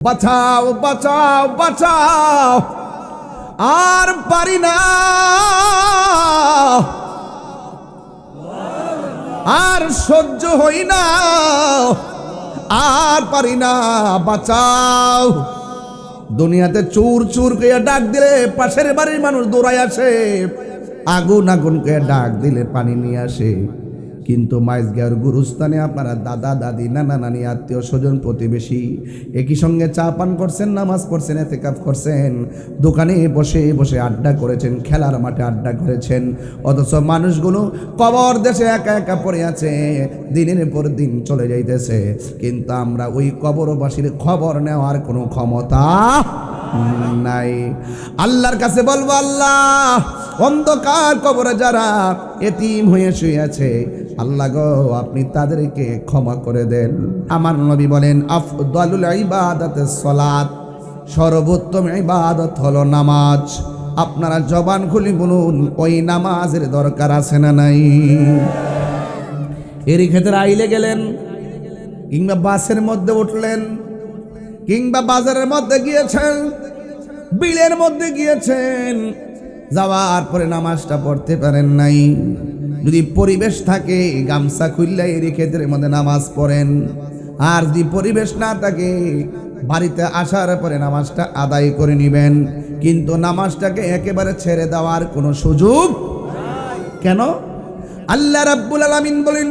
বাঁচাও বাঁচাও বাঁচাও, আর পারি না, আর সহ্য হই না, আর পারি না, বাঁচাও। দুনিয়াতে চুর চুর কে ডাক দিলে পাশের বাড়ির মানুষ দৌড়ায় আসে, আগুন আগুন কে ডাক দিলে পানি নিয়ে আসে। কিন্তু মাইজগাঁওয়ের গুরুস্থানে আপনারা দাদা দাদি নানা নানি আত্মীয় স্বজন প্রতিবেশী একই সঙ্গে চা পান করছেন, নামাজ পড়ছেন, এতেকাফ করছেন, দোকানে বসে বসে আড্ডা করেছেন, খেলার মাঠে আড্ডা করেছেন, অথচ মানুষগুলো কবর দেশে একা একা পড়ে আছে, দিনের পর দিন চলে যাইতেছে। কিন্তু আমরা ওই কবরবাসীর খবর নেওয়ার কোনো ক্ষমতা নাই। আল্লাহর কাছে বলবো, আল্লাহ অন্ধকার কবরে যারা এতিম হয়ে শুয়ে আছে, আল্লাহ গো আপনি তাদেরকে ক্ষমা করে দেন। আমার নবী বলেন, আফদালুল ইবাদাতিস সালাত, সর্বোত্তম ইবাদত হলো নামাজ। আপনারা জবান খুলে বলুন, ওই নামাজের দরকার আছে না নাই? এরই ক্ষেত্রে আইলে গেলেন, কিংবা বাসের মধ্যে উঠলেন, কিংবা বাজারের মধ্যে গিয়েছেন, বিলের মধ্যে গিয়েছেন, যাওয়ার পরে নামাজটা পড়তে পারেন নাই, যদি পরিবেশ থাকে গামছা খুললে এরই ক্ষেত্রের মধ্যে নামাজ পড়েন। আর যদি পরিবেশ না থাকে বাড়িতে আসার পরে নামাজটা আদায় করে নেবেন। কিন্তু নামাজটাকে একেবারে ছেড়ে দেওয়ার কোনো সুযোগ কেন? আল্লাহ রাব্বুল আলামিন বলেন,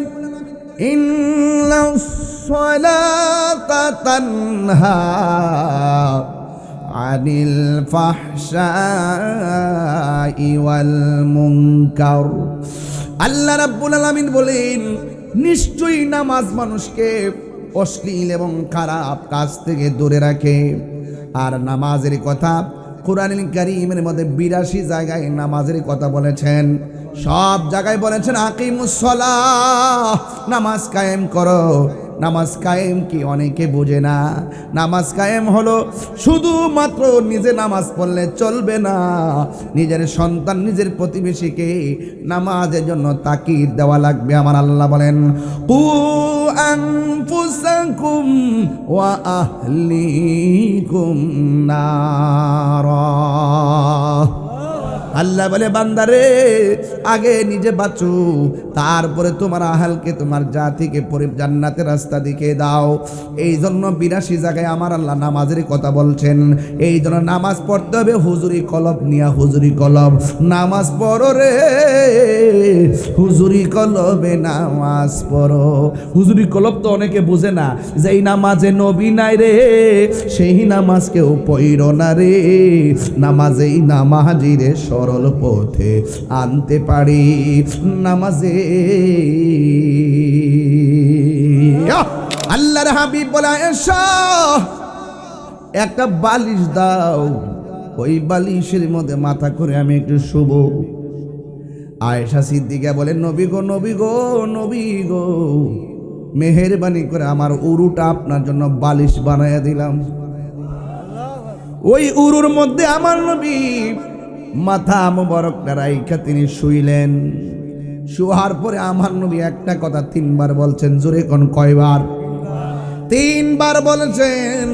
ইন্নাস সালাতা তানহা আনিল ফাহশাই ওয়াল মুনকার। আল্লাহ রাব্বুল আলামিন বলেন, নিশ্চয়ই নামাজ মানুষকে অশ্লীল এবং খারাপ কাজ থেকে দূরে রাখে। আর নামাজের কথা কুরআনুল কারীমের মধ্যে ৮২ জায়গায় নামাজের কথা বলেছেন। সব জায়গায় বলেছেন আকিমুস সালাহ, নামাজ কায়েম করো। নামাজ কায়েম কি অনেকে বোঝে না। নামাজ কায়েম হলো শুধুমাত্র নিজে নামাজ পড়লে চলবে না, নিজের সন্তান নিজের প্রতিবেশীকে নামাজের জন্য তাকিদ দেওয়া লাগবে। আমার আল্লাহ বলেন, কু আনফুসাকুম ওয়া আহলিকুম নারা। আল্লাহ বলে, বান্দারে আগে নিজে বাঁচো, তারপরে তোমার আহলকে তোমার জাতিকে জান্নাতের রাস্তা দিকে দাও। এই জন্য ৮২ জায়গায় আমার আল্লাহ নামাজের কথা বলছেন। এই জন্য নামাজ পড়তে হবে হুজুরি কলব নিয়া, হুজুরি কলব। নামাজ পড়ো রে, হুজুরি কলবে নামাজ পড়ো। হুজুরি কলব তো অনেকে বুঝে না, যেই নামাজে নবী নাই রে সেই নামাজ কেউ পড়ো না রে। নামাজেই নামাজি রে সরল পথে আনতে পারি। নামাজে আল্লাহর হাবিব বলে, আয়েশা একটা বালিশ দাও, ওই বালিশের মধ্যে মাথা করে আমি একটু শুব। আয়েশা সিদ্দিকা বলে, নবী গো নবী গো নবী গো, মেহেরবানি করে আমার উরুটা আপনার জন্য বালিশ বানাইয়া দিলাম। ওই উরুর মধ্যে আমার নবী মাথা মোবারকটা রাইখা তিনি শুইলেন। শুয়ার পরে আমার নবী একটা কথা ৩ বার বলছেন। জোরে কোন কয়বার? ৩ বার বলেছেন।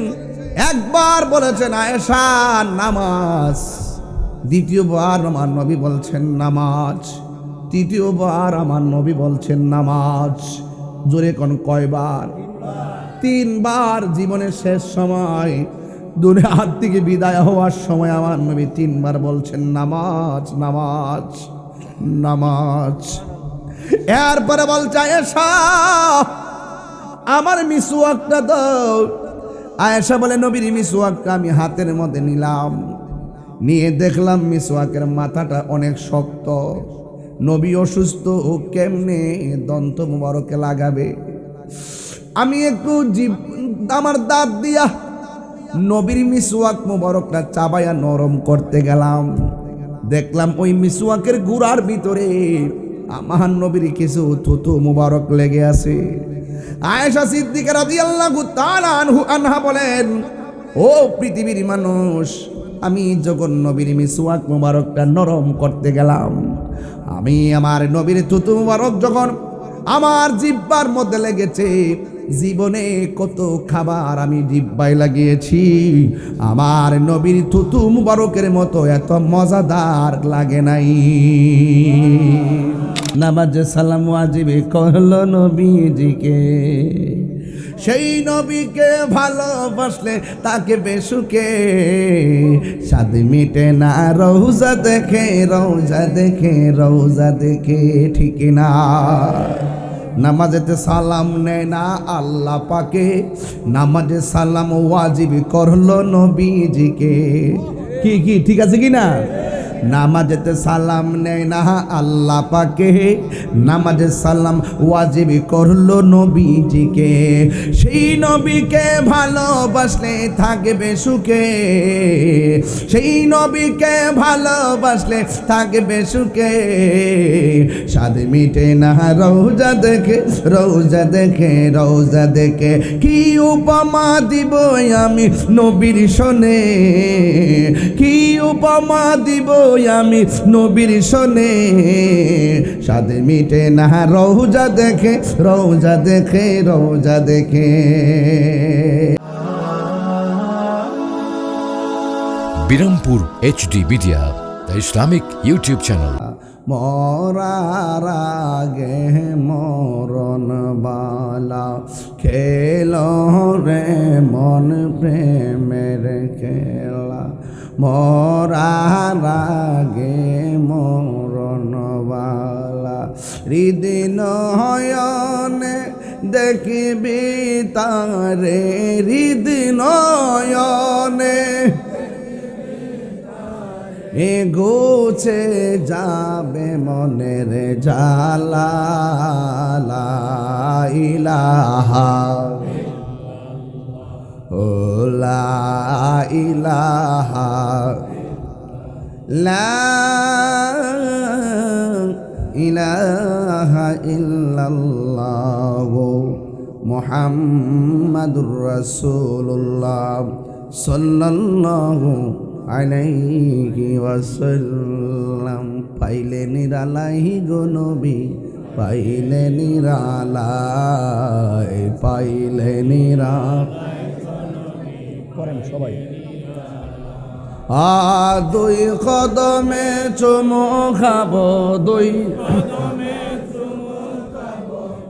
একবার বলেছেন আয়েশা নামাজ, দ্বিতীয়বার আমার নবী বলছেন নামাজ, তৃতীয়বার আমার নবী বলছেন নামাজ। জোরে কোন কয়বার? ৩ বার। জীবনের শেষ সময়, দুনিয়ার থেকে বিদায় হওয়ার সময় আমার নবী ৩ বার বলছেন নামাজ নামাজ নামাজ। এরপরে বলছে, আয়েশা আমার মিসওয়াকটা দাও। আয়েশা বলে, নবীর মিসওয়াকটা আমি হাতের মধ্যে নিলাম, নিয়ে দেখলাম মিসওয়াকের মাথাটা অনেক শক্ত। নবী অসুস্থ, ও কেমনে দন্ত মুবারকে লাগাবে? আমি একটু আমার দাঁত দিয়া নবীর মিসওয়াক মুবারকটা চাবায়া নরম করতে গেলাম। দেখলাম ওই মিসওয়াকের গুড়ার ভিতরে আমার নবীর কিছু থুতু মুবারক লেগে আছে। আয়েশা সিদ্দিকা রাদিয়াল্লাহু তাআলা আনহা বলেন, ও পৃথিবীর মানুষ, আমি যখন নবীর মিসওয়াক মুবারকটা নরম করতে গেলাম, আমি আমার নবীর থুতু মুবারক যখন আমার জিহ্বার মধ্যে লেগেছে, জীবনে কত খাবার আমি জিহ্বায় লাগিয়েছি, আমার নবীর থুতু মুবারকের মতো এত মজাদার লাগে নাই। নামাজে সালাম ওয়াজিবে করলো নবীজিকে, সেই নবীকে ভালোবাসলে তাকে বেসুকে স্বাদ মিটে না রওজা দেখে, রওজা দেখে, রওজা দেখে, ঠিক না? নামাজেতে সালাম নেয় না আল্লাহ পাকে, নামাজে সালাম ওয়াজিব করলো নবীজিকে। কি কি ঠিক আছে কি না? নামাজেতে সালাম নেয় না আল্লাহ পাকে, নামাজে সালাম ওয়াজিব করলো নবীজিকে, সেই নবীকে ভালোবাসলে থাকবে সুখে, সেই নবীকে ভালোবাসলে থাকবে সুখে স্বাদ মিটে না রওজা দেখে, রওজা দেখে, রওজা দেখে। কি উপমা দিব আমি নবীর শোনে, কি উপমা দিব আমি নবীর শোনে স্বাদ মিটে না রওজা দেখে, রওজা দেখে, রওজা দেখে। Birampur HD media, the Islamic YouTube channel. মরার আগে মরণ বালা খেল রে মন প্রেমের খেলা, মরার আগে মরণ বালা হৃদয় দেখবি তারে, হৃদয় গোছে যাবে মনের জালা, লা ইলাহা ও লা ইলাহা, লা ইলাহা ইল্লাল্লাহ মুহাম্মাদুর রাসূলুল্লাহ সাল্লাল্লাহু আলাইহি ওয়াসাল্লাম। পাইলে নিরালাই গো নবী, পাইলে নিরালাই, পাইলে করেন সবাই। দুই কদমে চুমু খাবো, দুই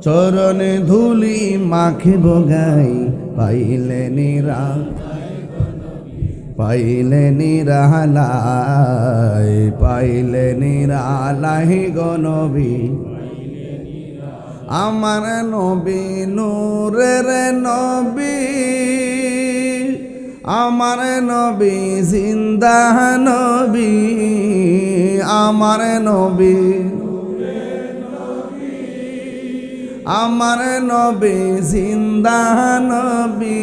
চরণে ধুলি মাখিব গাই, পাইলে নিরা, পাইলে নিরালাই, পাইলে নিরালাই গো নবী, আমার নবী নূরের নবী, আমার নবী জিন্দা নবী, আমার নবী, আমার নবী জিন্দা নবী,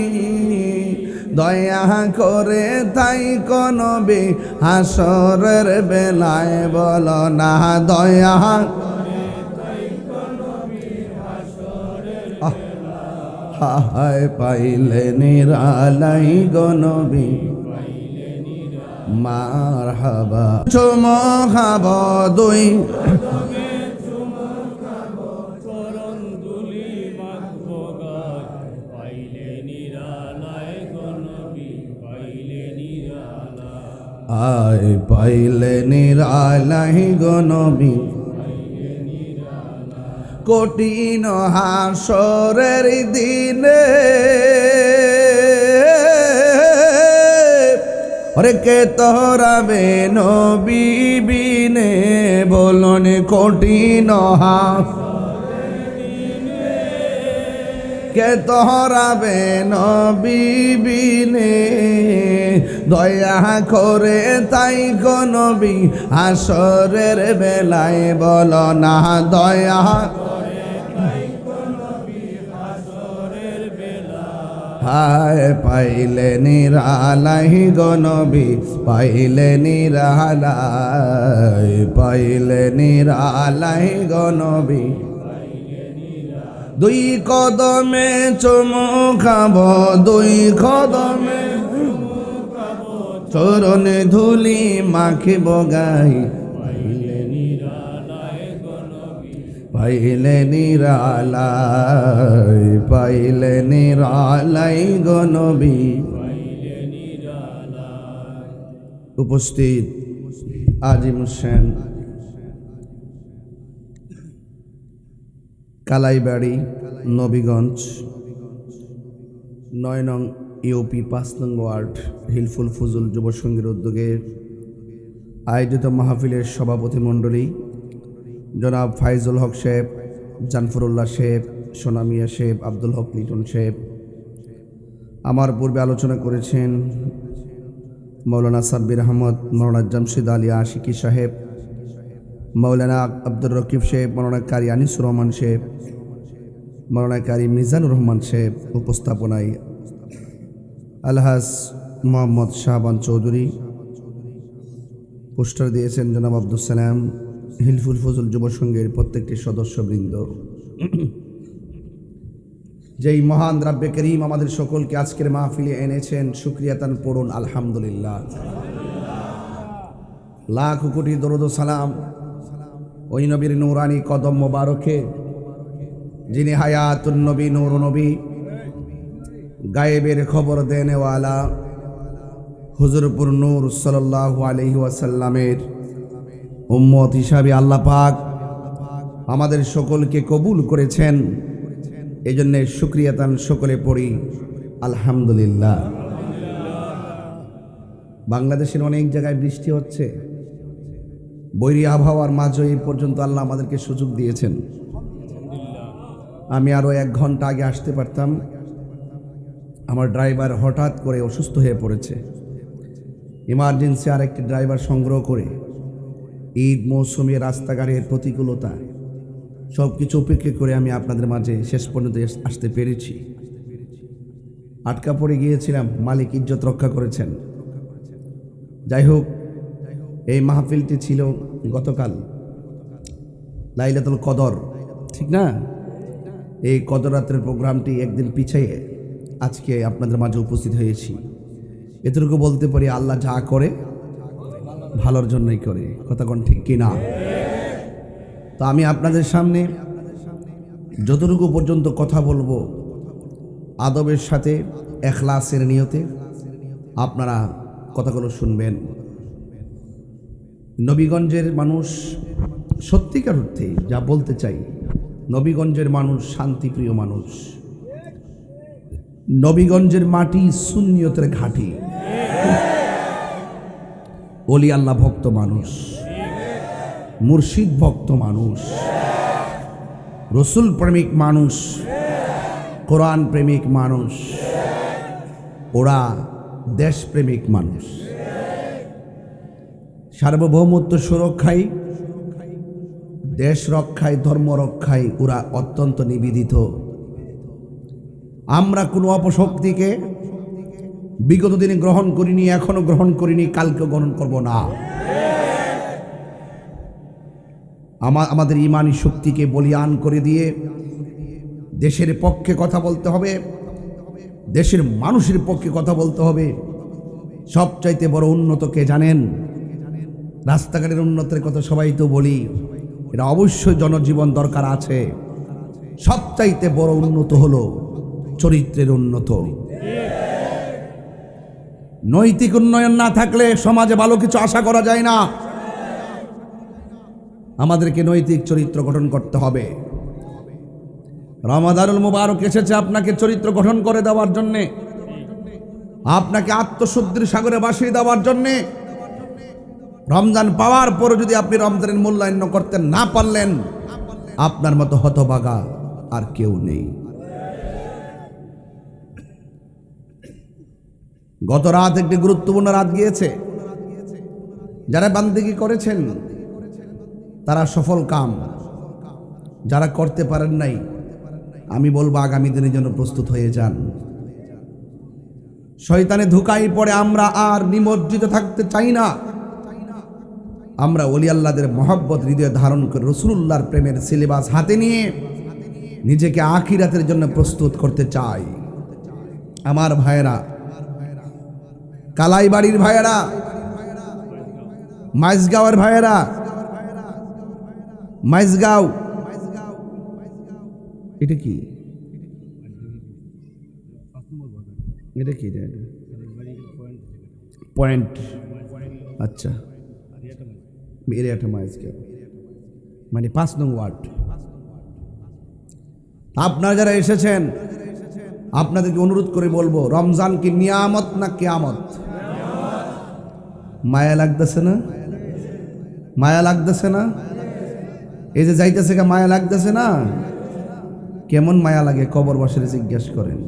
দয়া করে তাই নবী হাসরের বেলায় বলো না, দয়া হায় পাইলে নিরালাই গো নবী, মারহাবা চুমো খাবো দুই, আয় পাইলে নিরালাই গো নবী, কঠিন হাসরের দিনে ওরে কে তোরাবে নবী বিনে, বলুন কঠিন কে তোরাবে নবী বিনে, দয়া করে তাই গো নবী হাসরের বেলায় বলো না, দয়া হায় পাইলে নিরালাই গো নবী, পাইলে নিরালাই, পাইলে নিরালাই গো নবী, দুই কদমে চুমু খাবো, দুই কদমে চরণে ধুলি মাখিব গাই, পাইলে নিরালাই গো নবী। উপস্থিত আজিম হোসেন, কালাইবাড়ি, নবীগঞ্জ, ৯ নং ইউপি ৫ নং ওয়ার্ড, হিলফুল ফুজুল যুব সংঘের উদ্যোগে আয়োজিত মাহফিলের সভাপতি মণ্ডলী জনাব ফাইজুল হক সাহেব, জানফরুল্লাহ সাহেব, সোনামিয়া সাহেব, আব্দুল হক লিটন সাহেব, আমার পূর্বে আলোচনা করেছেন মৌলানা সাব্বির আহমদ, মৌলানা জামশেদ আলী আশিকি সাহেব, মৌলানা আব্দুর রকিব সাহেব, মৌলানা কারি আনিসুর রহমান সাহেব, মৌলানা কারি মিজানুর রহমান সাহেব। উপস্থাপনায় আলহাজ মোহাম্মদ শাহবান চৌধুরী। পোস্টার দিয়েছেন জনাব আব্দুল সালাম। হিলফুল ফজল যুব সংঘের প্রত্যেকটি সদস্যবৃন্দ। যেই মহান রাব্বে করিম আমাদের সকলকে আজকের মাহফিলে এনেছেন, শুকরিয়া তান পড়ুন আলহামদুলিল্লাহ। লাখ কোটি দরুদ ও সালাম ওই নবীর নূরানি কদম মোবারকে, যিনি হায়াতুন নবী, নূর নবী, গায়েবের খবর দেনেওয়ালা হুজুরপুর নূর সাল্লাল্লাহু আলাইহি ওয়াসাল্লামের উম্মত হিসাবে আল্লাহ পাক আমাদের সকলকে কবুল করেছেন। এই জন্যে শুকরিয়া তান সকলে পড়ি আলহামদুলিল্লাহ। বাংলাদেশের অনেক জায়গায় বৃষ্টি হচ্ছে, বৈরী আবহাওয়ার মাঝে এই পর্যন্ত আল্লাহ আমাদেরকে সুযোগ দিয়েছেন। আমি আরও 1 ঘন্টা আগে আসতে পারতাম, আমার ড্রাইভার হঠাৎ করে অসুস্থ হয়ে পড়েছে। ইমার্জেন্সি আরেকটি ড্রাইভার সংগ্রহ করে ঈদ মৌসুমে রাস্তাঘাটের প্রতিকূলতা সব কিছু উপেক্ষা করে আমি আপনাদের মাঝে শেষ পর্যন্ত আসতে পেরেছি। আটকা পড়ে গিয়েছিলাম, মালিক ইজ্জত রক্ষা করেছেন। যাই হোক, এই মাহফিলটি ছিল গতকাল লাইলাতুল কদর, ঠিক না? এই কদর রাতের প্রোগ্রামটি একদিন পিছিয়ে আজকে আপনাদের মাঝে উপস্থিত হয়েছি। এতটুকু বলতে পারি, আল্লাহ যা করে ভালোর জন্যই করে। কথা কোন ঠিক কি না? তো আমি আপনাদের সামনে যতটুকু পর্যন্ত কথা বলবো আদবের সাথে, এখলাসের নিয়তে আপনারা কথাগুলো শুনবেন। নবীগঞ্জের মানুষ সত্যিকার অর্থে যা বলতে চাই, নবীগঞ্জের মানুষ শান্তিপ্রিয় মানুষ। নবীগঞ্জের মাটি সুন্নিয়তের ঘাঁটি, ওলি আল্লাহ ভক্ত মানুষ, মুর্শিদ ভক্ত মানুষ, রসুল প্রেমিক মানুষ, কোরআন প্রেমিক মানুষ, ওরা দেশপ্রেমিক মানুষ। সার্বভৌমত্ব সুরক্ষায়, দেশ রক্ষায়, ধর্ম রক্ষায় ওরা অত্যন্ত নিবেদিত। আমরা কোনো অপশক্তিকে বিগত দিনে গ্রহণ করিনি, এখনো গ্রহণ করিনি, কালকে গ্রহণ করব না। আমাদের ইমানি শক্তিকে বলিয়ান করে দিয়ে দেশের পক্ষে কথা বলতে হবে, দেশের মানুষের পক্ষে কথা বলতে হবে। সবচাইতে বড় উন্নত কে জানেন? রাস্তাঘাটের উন্নতির কথা সবাই তো বলি, এটা অবশ্যই জনজীবন দরকার আছে। সবচাইতে বড় উন্নত হলো চরিত্রের উন্নত। নৈতিক উন্নয়ন না থাকলে সমাজে ভালো কিছু আশা করা যায় না। আমাদেরকে নৈতিক চরিত্র গঠন করতে হবে। রমাদানুল মুবারক এসেছে আপনাকে চরিত্র গঠন করে দেওয়ার জন্যে, আপনাকে আত্মশুদ্ধির সাগরে ভাসিয়ে দেওয়ার জন্যে। রমজান পাওয়ার পরে যদি আপনি রমজানের মূল্যায়ন করতে না পারলেন, আপনার মতো হতভাগা আর কেউ নেই। গত রাত একটি গুরুত্বপূর্ণ রাত গিয়েছে। যারা বান্দেগি করেছেন তারা সফল কাম, যারা করতে পারেন নাই আমি বলবো আগামী দিনের জন্য প্রস্তুত হয়ে যান। শয়তানে ধোঁকায় পড়ে আমরা আর নিমজ্জিত থাকতে চাই না। আমরা ওলি আল্লাহদের মহব্বত হৃদয়ে ধারণ করে রাসূলুল্লাহর প্রেমের সিলেবাস হাতে নিয়ে নিজেকে আখিরাতের জন্য প্রস্তুত করতে চাই। আমার ভাইয়েরা, কালাইবাড়ির ভাইয়েরা, মাইজগাঁওয়ের ভাইয়েরা, মাইজগাঁও এটা কি এটা কি পয়েন্ট? আচ্ছা, এরিয়াটা মাইজকে মানে 5 নং ওয়ার্ড। আপনারা যারা এসেছেন আপনাদেরকে অনুরোধ করে বলবো, রমজান কি নিয়ামত না কিয়ামত? মায়া লাগতেছে না? মায়া লাগতেছে না? এই যে যাইতেছে কা মায়া লাগতেছে না? কেমন মায়া লাগে কবরবাসীর জিজ্ঞেস করেন।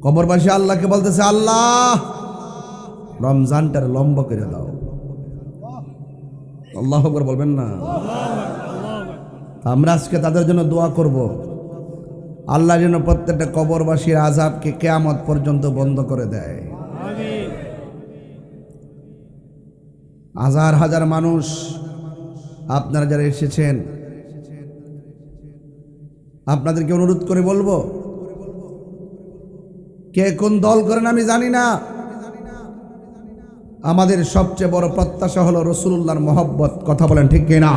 কবরবাসী আল্লাহকে বলতেছে, আল্লাহ রমজানটার লম্বা করে দাও। আল্লাহু আকবার বলবেন না? আমরা আজকে তাদের জন্য দোয়া করব, আল্লাহ যেন প্রত্যেকটা কবরবাসীর আযাবকে কিয়ামত পর্যন্ত বন্ধ করে দেয়। হাজার হাজার মানুষ আপনারা যারা এসেছেন আপনাদেরকে অনুরোধ করে বলবো, কে কোন দল করেন আমি জানি না, আমাদের সবচেয়ে বড় প্রত্যাশা হলো রাসূলুল্লাহর মহব্বত। কথা বলেন ঠিক কিনা?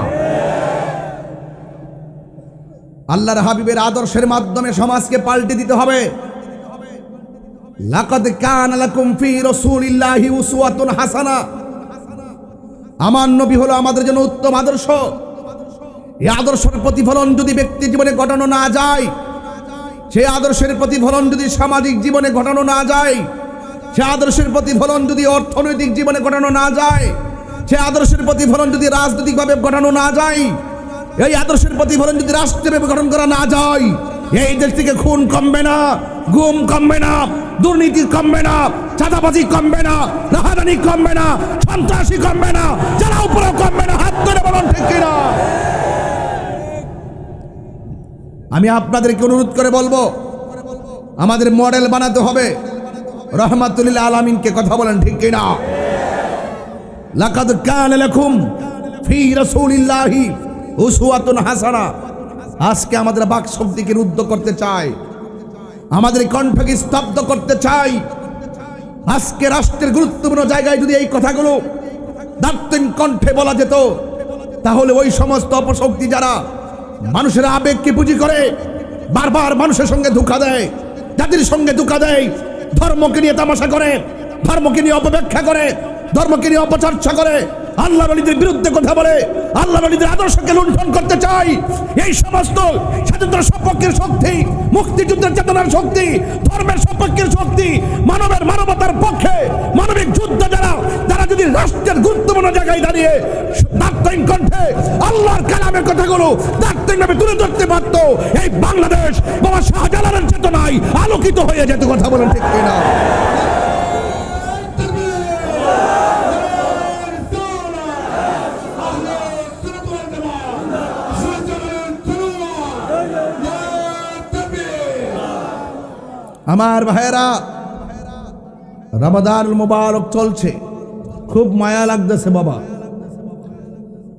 আল্লাহর হাবিবের আদর্শের মাধ্যমে সমাজকে পাল্টে দিতে হবে। লাকাদ কানা লাকুম ফি রাসূলিল্লাহি উসওয়াতুন হাসানা, আমার নবী হলো আমাদের জন্য উত্তম আদর্শ। এই আদর্শের প্রতিফলন যদি ব্যক্তি জীবনে ঘটানো না যায়, সেই আদর্শের প্রতিফলন যদি সামাজিক জীবনে ঘটানো না যায়, সে আদর্শের প্রতিফলন যদি অর্থনৈতিক জীবনে ঘটানো না যায়, সে আদর্শের প্রতিফলন যদি রাজনৈতিকভাবে ঘটানো না যায়, এই আদর্শের প্রতিফলন যদি রাষ্ট্রীয়ভাবে গঠন করা না যায়, এই দেশ থেকে খুন কমবে না, গুম কমবে না, দুর্নীতি কমবে না, চাঁদাবাজি কমবে না, রাহাজানি কমবে না, সন্ত্রাসী কমবে না, যারা উপরে কমবে না। হাত ধরে বলুন ঠিক কিনা? আমি আপনাদেরকে অনুরোধ করে বলবো, আমাদের মডেল বানাতে হবে রাহমাতুল লিল আলামিনকে। কথা বলেন ঠিক কিনা? লাকাদ কানা লাকুম ফি রাসূলিল্লাহি উসওয়াতুন হাসানা। আজকে আমাদের বাক শক্তিকে রুদ্ধ করতে চাই, আমাদের কণ্ঠকে স্তব্ধ করতে চাই। আজকে রাষ্ট্রের গুরুত্বপূর্ণ জায়গায় যদি এই কথাগুলো দার্থিক কণ্ঠে বলা যেত, তাহলে ওই সমস্ত অপশক্তি যারা মানুষের আবেগকে পুঁজি করে বারবার মানুষের সঙ্গে ধোঁকা দেয়, জাতির সঙ্গে ধোঁকা দেয়, ধর্মকে নিয়ে তামাশা করে, ধর্মকে নিয়ে অপব্যাখ্যা করে, ধর্মকে নিয়ে অপচর্চা করে, আল্লাহর ওলিদের বিরুদ্ধে কথা বলে, আল্লাহর ওলিদের আদর্শকে লুণ্ঠন করতে চাই। এই সমস্ত স্বাধীনতার সপক্ষের শক্তি, মুক্তিযুদ্ধের চেতনার শক্তি, ধর্মের সপক্ষের শক্তি, মানবতার পক্ষে মানবিক যুদ্ধ যারা যারা যদি রাষ্ট্রের গুরুত্বপূর্ণ জায়গায় দাঁড়িয়ে দার্থিক কণ্ঠে আল্লাহর কালামের কথাগুলো দার্থিকভাবে তুলে ধরতে পারত, এই বাংলাদেশ বাবা শাহজালালের চেতনায় আলোকিত হয়ে যেত। কথা বলেন ঠিক কিনা? আমার ভাইয়েরা, রমাদানুল মুবারক চলছে, খুব মায়া লাগতেছে বাবা।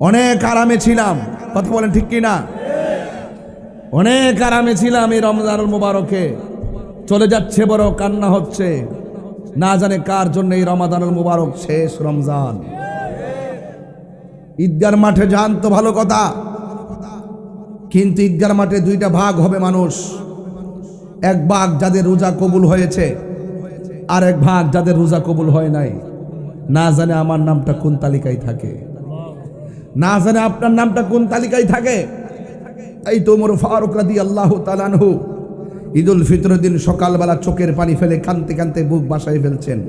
অনেক আরামে ছিলাম, কথা বলেন ঠিক কিনা? অনেক আরামে ছিলাম, এই রমজানুল মুবারকে চলে যাচ্ছে, বড় কান্না হচ্ছে। না জানে কার জন্য এই রমাদানুল মুবারক শেষ রমজান। ঈদগার মাঠে যান তো ভালো কথা, কিন্তু ঈদগার মাঠে দুইটা ভাগ হবে মানুষ। এক ভাগ যাদের রোজা কবুল হয়েছে, আর এক ভাগ যাদের রোজা কবুল হয় নাই। না জানে আমার নামটা কোন তালিকায় থাকে, না জানে আপনার নামটা কোন তালিকায় থাকে। এই তো ওমর ফারুক রাদিয়াল্লাহু তাআলা আনহু ঈদুল ফিতরের দিন সকালবেলা চোখের পানি ফেলে কাঁদতে কাঁদতে বুক বাসায় ফেলছেন।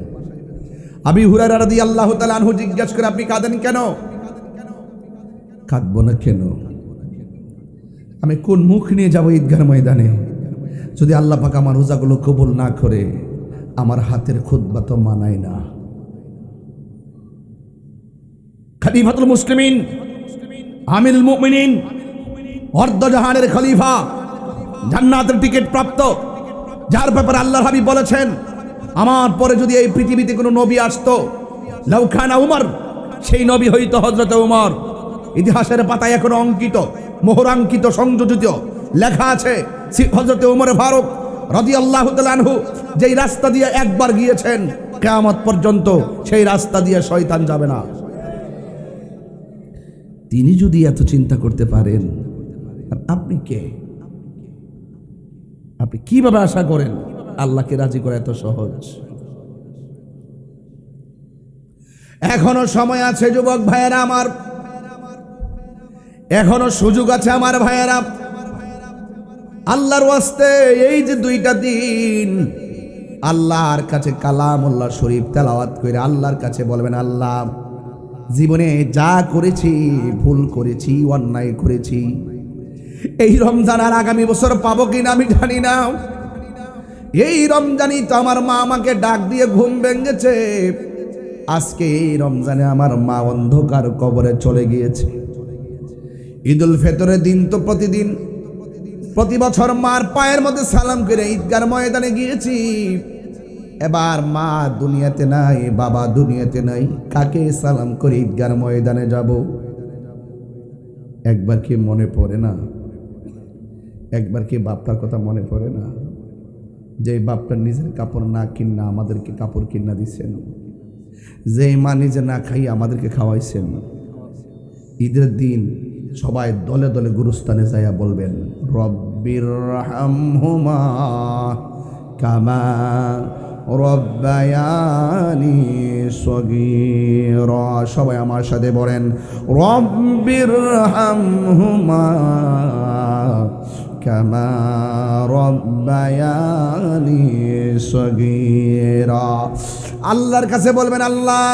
আবু হুরায়রা রাদিয়াল্লাহু তাআলা আনহু জিজ্ঞেস করে, আপনি কাঁদেন কেন? কাঁদবো না কেন? আমি কোন মুখ নিয়ে যাব ঈদগার ময়দানে যদি আল্লাহ পাক আমার রোজাগুলো কবুল না করে? আমার হাতের খুতবা তো মানায় না। খলিফাতুল মুসলিমিন, আমিরুল মুমিনিন, অর্ধজাহানের খলিফা, জান্নাতের টিকিট প্রাপ্ত, যার ব্যাপারে আল্লাহর হাবিব বলেছেন, আমার পরে যদি এই পৃথিবীতে কোনো নবী আসতো, লাউ খানা উমর, সেই নবী হইতো হযরত উমর। ইতিহাসের পাতায় এখনো অঙ্কিত, মোহরাঙ্কিত, সংযোজিত লেখা আছে হযরত উমর ফারুক রাদিয়াল্লাহু তাআলা আনহু যেই রাস্তা দিয়ে একবার গিয়েছেন, কিয়ামত পর্যন্ত সেই রাস্তা দিয়ে শয়তান যাবে না। তিনি যদি এত চিন্তা করতে পারেন, আপনি কে? আপনি কিভাবে আশা করেন আল্লাহকে রাজি করা এত সহজ? এখনো সময় আছে যুবক ভাইয়েরা আমার, এখনো সুযোগ আছে আমার ভাইয়েরা। আল্লাহর ওয়াস্তে এই যে 2টা দিন আল্লাহর কাছে কালামুল্লাহ শরীফ তেলাওয়াত করে আল্লাহর কাছে বলবেন, আল্লাহ জীবনে যা করেছি, ভুল করেছি, অন্যায় করেছি, এই রমজান আর আগামী বছর পাবো কিনা আমি জানি না। এই রমজানই তো আমার মা আমাকে ডাক দিয়ে ঘুম ভেঙেছে। আজকে এই রমজানে আমার মা অন্ধকার কবরে চলে গিয়েছে। ঈদুল ফিতরের দিন তো প্রতি বছর মার পায়ের মধ্যে সালাম করে ঈদগার ময়দানে গিয়েছি। এবার মা দুনিয়াতে নাই, বাবা দুনিয়াতে নাই, কাকে সালাম করে ঈদগার ময়দানে যাব? একবার কি মনে পড়ে না? একবার কি বাপটার কথা মনে পড়ে না? যে বাপটা নিজের কাপড় না কিনা আমাদেরকে কাপড় কিনা দিচ্ছেন, যে মা নিজে না খাই আমাদেরকে খাওয়াইছেন। ঈদের দিন সবাই দলে দলে গুরুস্থানে যাইয়া বলবেন, রব্বির রাহমহুমা কামা রব্বায়ানি সগীরা। সবাই আমার সাথে বলেন, রব্বির রাহমহুমা কামা রব্বায়ানি সগীরা। আল্লাহর কাছে বলবেন, আল্লাহ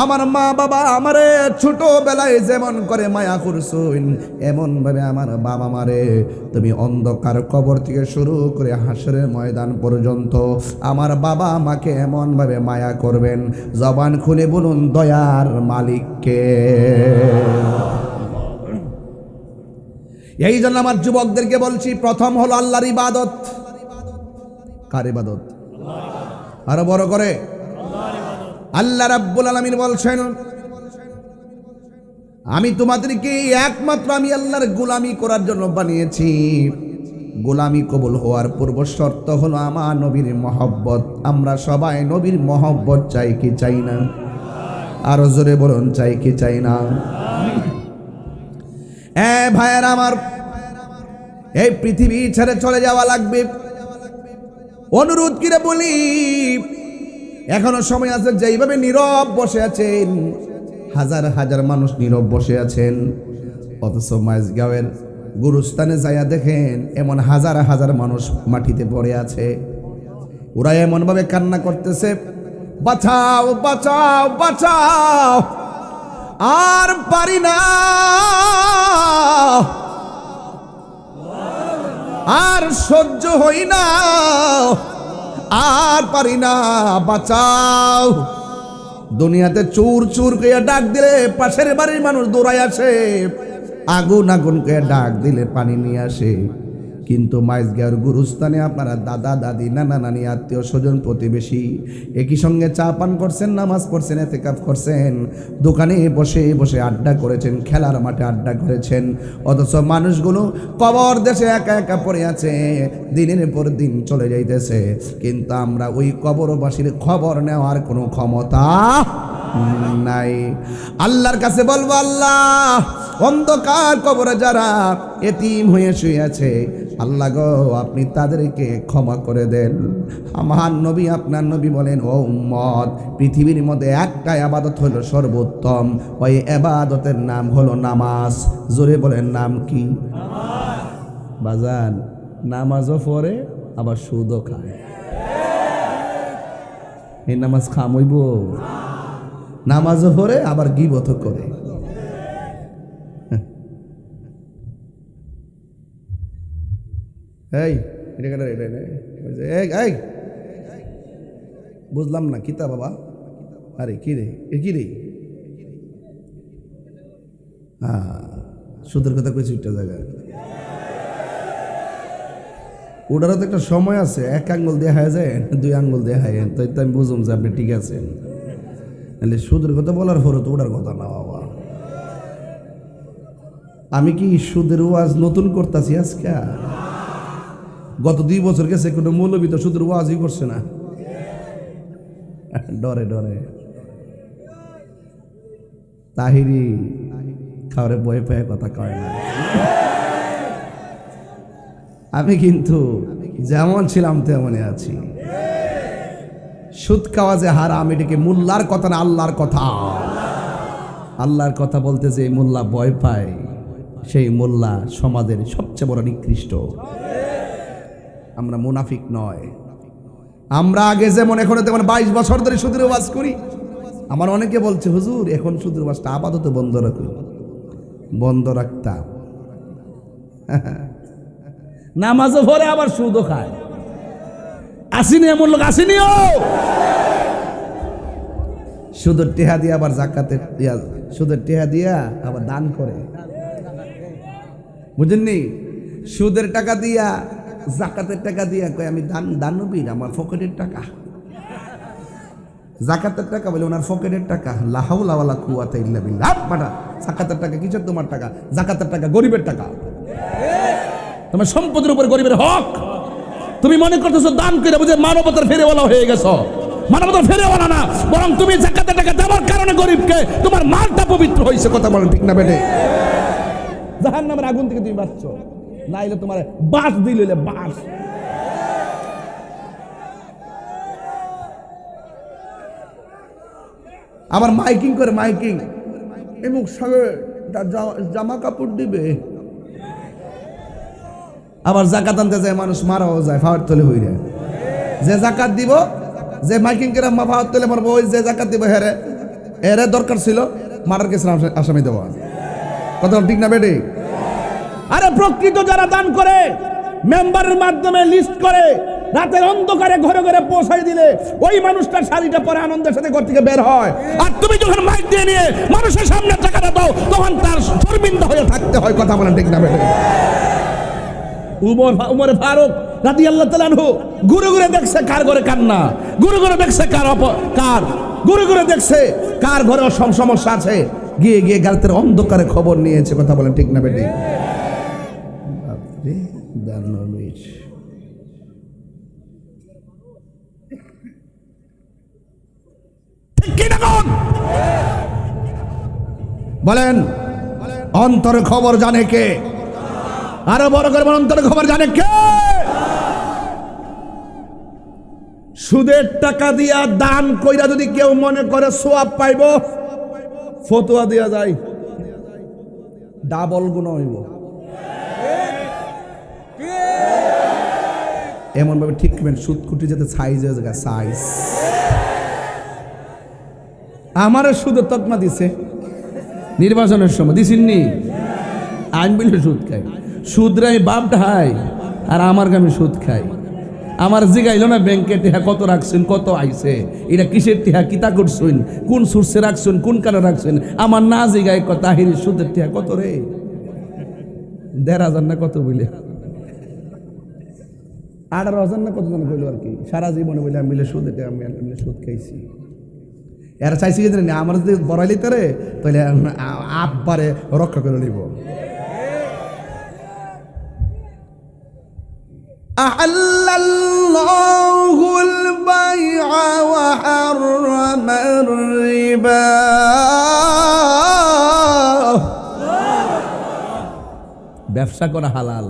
আমার মা বাবা আমারে ছোটবেলায় যেমন করে মায়া করছেন, এমন ভাবে আমার বাবা মারে তুমি অন্ধকার কবর থেকে শুরু করে হাসরের ময়দান পর্যন্ত আমার বাবা আমাকে এমন ভাবে মায়া করবেন। জবান খুলে বলুন, দয়ার মালিককে। এই জন্য আমার যুবকদেরকে বলছি, প্রথম হলো আল্লাহর ইবাদত। কার ইবাদত? আরো বড় করে, আল্লাহ রাব্বুল আলামিন বলছেন, আমি তোমাদেরকে একমাত্র আমি আল্লাহর গোলামি করার জন্য বানিয়েছি। গোলামি কবুল হওয়ার পূর্ব শর্ত হলো আমার নবীর মহব্বত। আমরা সবাই নবীর মহব্বত চাই কি চাই না? আরো জোরে বলুন, চাই কি চাই না? ভাইয়েরা আমার, এই পৃথিবী ছেড়ে চলে যাওয়া লাগবে। অনুরোধ করে বলি, এখনো সময় আছে। যেইভাবে নীরব বসে আছেন, হাজার হাজার মানুষ নীরব বসে আছেন, অথচ মাইজগাঁওয়ের গুরুস্থানে যাইয়া দেখেন এমন হাজার হাজার মানুষ মাটিতে পড়ে আছে। ওরা এমন ভাবে কান্না করতেছে, বাঁচাও বাঁচাও বাঁচাও, আর পারি না, আর সহ্য হই না, আর পারি না, বাঁচাও। দুনিয়াতে চুর চুর করে ডাক দিলে পাশের বাড়ির মানুষ দৌড়ায় আসে, আগুন আগুন করে ডাক দিলে পানি নিয়ে আসে। কিন্তু মাইজগাঁওয়ের গুরুস্থানে আপনারা দাদা দাদি নানা নানি আত্মীয় স্বজন প্রতিবেশী একই সঙ্গে চা পান করছেন, নামাজ পড়ছেন, এতেকাফ করছেন, দোকানে বসে বসে আড্ডা করেছেন, খেলার মাঠে আড্ডা করেছেন। অথচ মানুষগুলো কবর দেশে একা একা পড়ে আছে, দিনের পর দিন চলে যাইতেছে। কিন্তু আমরা ওই কবরবাসীর খবর নেওয়ার কোনো ক্ষমতা নাই। আল্লাহর কাছে বলবো, আল্লাহ অন্ধকার কবরে যারা এতিম হয়ে শুয়ে আছে, আল্লাহ গো আপনি তাদেরকে ক্ষমা করে দেন। আমার নবী, আপনার নবী বলেন, ও উম্মত, পৃথিবীর মধ্যে একটা ইবাদত হলো সর্বোত্তম, ওই ইবাদতের নাম হলো নামাজ। জোরে বলেন, নাম কি? বাজান, নামাজও পড়ে আবার সুদও খায়। এই নামাজ খামইব? নামাজও পড়ে আবার গীবতও করে। এই বুঝলাম না কিতা বাবা? আরে কি রে, কি রে? হ্যাঁ, সুদের কথা কইছি একটা জায়গায়। ওটারও তো একটা সময় আছে, এক আঙ্গুল দেখা যায়, 2 আঙ্গুল দেখা যায়, তাই তো আমি বুঝলাম যে আপনি ঠিক আছেন। তাহলে সুদের কথা বলার পরে তো ওটার কথা না বাবা। আমি কি সুদের ওয়াজ নতুন করতেছি আজকে? গত 2 বছর গেছে, কোনো মৌলবী তো সুদের ওয়াজই করছে না, ডরে ডরে। তাহিরি খাওয়ারে বয়ে পেয়ে কথা কয় না। আমি কিন্তু যেমন ছিলাম তেমনই আছি। সুদ খাওয়া যে হারাম, এটাকে মোল্লার কথা না, আল্লাহর কথা। আল্লাহর কথা বলতে যে মোল্লা ভয় পায়, সেই মোল্লা সমাজের সবচেয়ে বড় নিকৃষ্ট। আমরা মুনাফিক নয়। আমরা আগে যেমন এখন তেমন 22 বছর ধরে সুদের ওয়াজ করি। আমার অনেকে বলছে, হুজুর এখন সুদের ওয়াজটা আপাতত বন্ধ রাখুন। বন্ধ রাখতাম, নামাজও পড়ে আবার সুদও খায়। আসিনি এমন লোক, আসিনিও। সুদের টেহা দিয়ে আবার জাকাতের সুদের টেহা দিয়া আবার দান করে, বুঝেননি? সুদের টাকা দিয়া জাকাতের টাকা দিয়া কয় আমি দানবীর, আমার পকেটের টাকা। জাকাতের টাকা বলে ওনার পকেটের টাকা। লা হাওলা ওয়ালা কুওয়াতা ইল্লা বিল্লাহ। বাটা জাকাতের টাকা কিসের? তোমার টাকা। জাকাতের টাকা গরিবের টাকা। তোমার সম্পদের উপর গরিবের হক। তুমি মনে করতেছো দান করে বুঝে মানবতার ফেরেওয়ালা হয়ে গেছো। মানবতার ফেরেওয়ালা না, বরং তুমি জাকাতের টাকা দেওয়ার কারণে গরিবকে তোমার মালটা পবিত্র হয়েছে। কথা বলেন ঠিক না বেটে? জাহান্নামের আগুন থেকে তুমি বাঁচছো, নাইলে তোমার বাঁশ দিলে বাঁশ। আবার মাইকিং করে, মাইকিং এমুক সঙ্গে জামা কাপড় দিবে। আবার জাকাত আনতে যায় মানুষ, মারাও যায়, ফাওয়ার তলে হয়ে যায়। যে জাকাত দিব, যে মাইকিং করে ফাওয়ার তলে মারবো, ওই যে জাকাত দিব হেরে এরে দরকার ছিল মারার কেসে আসামি দেওয়া। কথা ঠিক না বেটে? আরে প্রকৃত যারা দান করে, মেম্বারের মাধ্যমে লিস্ট করে, রাতের অন্ধকারে ঘরে ঘরে পৌঁছাই দিলে ওই মানুষটার শাড়িটা পরে আনন্দের সাথে ঘর থেকে বের হয়। আর তুমি যখন মাইক দিয়ে নিয়ে মানুষের সামনে টাকাটা দাও, তখন তার শর্মিন্দা হয়ে থাকতে হয়। কথা বলেন ঠিক না বেটে? উমর ফারুক রাদিয়াল্লাহু তাআলা আনহু ঘুরে ঘুরে দেখছে কার ঘরে কান্না, ঘুরে ঘুরে দেখছে ঘুরে ঘুরে দেখছে কার ঘরে সব সমস্যা আছে। গিয়ে গিয়ে গালতের অন্ধকারে খবর নিয়েছে। কথা বলেন ঠিক না বেটে? বলেন, অন্তরের খবর জানে কে? আরো বড় করে অন্তরের খবর জানে কে? সুদের টাকা দিয়া দান কইরা যদি কেউ মনে করে সোয়াব পাইব, ফতোয়া দিয়া যায়, ডাবল গুণ হইব। এমন ভাবে ঠিক করবেন সুদ কুটি যাতে সাইজ হয়ে যায়, সাইজ। আমারও সুদের তকমা দিছে নির্বাচনের সময়, দিছিননি? আইন বলে সুদ খাই, সুদরাই বাপ ঢাই, আর আমার গ্রামে সুদ খাই। আমার জিগাইল না ব্যাংকে টিহা কত রাখছেন, কত আইছে, এটা কিসের টিহা, কিতা করছেন, কোন সোর্সে রাখছেন, কোন কারণে রাখছেন। আমার না জিগাই তাহির সুদের টিহা কত রে, ১৫০০ না কত বলে, ১৮,০০০ না কত জন কইল আর কি। সারা জীবনে বলে আমি সুদে আমি সুদ খাইছি। এরা চাইছি কি জানি, আমার যদি বড়াইলি তারে তাহলে আব্বারে রক্ষা করে নিব। আল্লাহুল বাইআ ওয়া হারামার রিবা। ব্যবসা করা হালাল,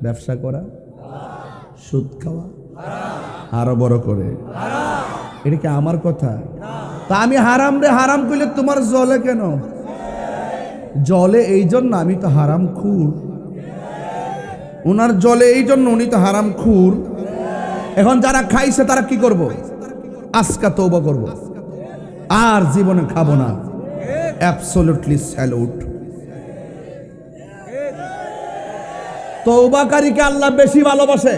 ব্যবসা করা, সুদ খাওয়া আরো বড় করে। এটা কি আমার কথা? তা আমি হারাম রে হারাম কইলে তোমার জলে কেন? জলে এই জন্য আমি তো হারাম খুর। উনার জলে এই জন্য, উনি তো হারাম খুর। এখন যারা খাইছে তারা কি করব? আজকা তওবা করব, আর জীবনে খাবো না। Absolutely salute. তওবাকারীকে আল্লাহ বেশি ভালোবাসে,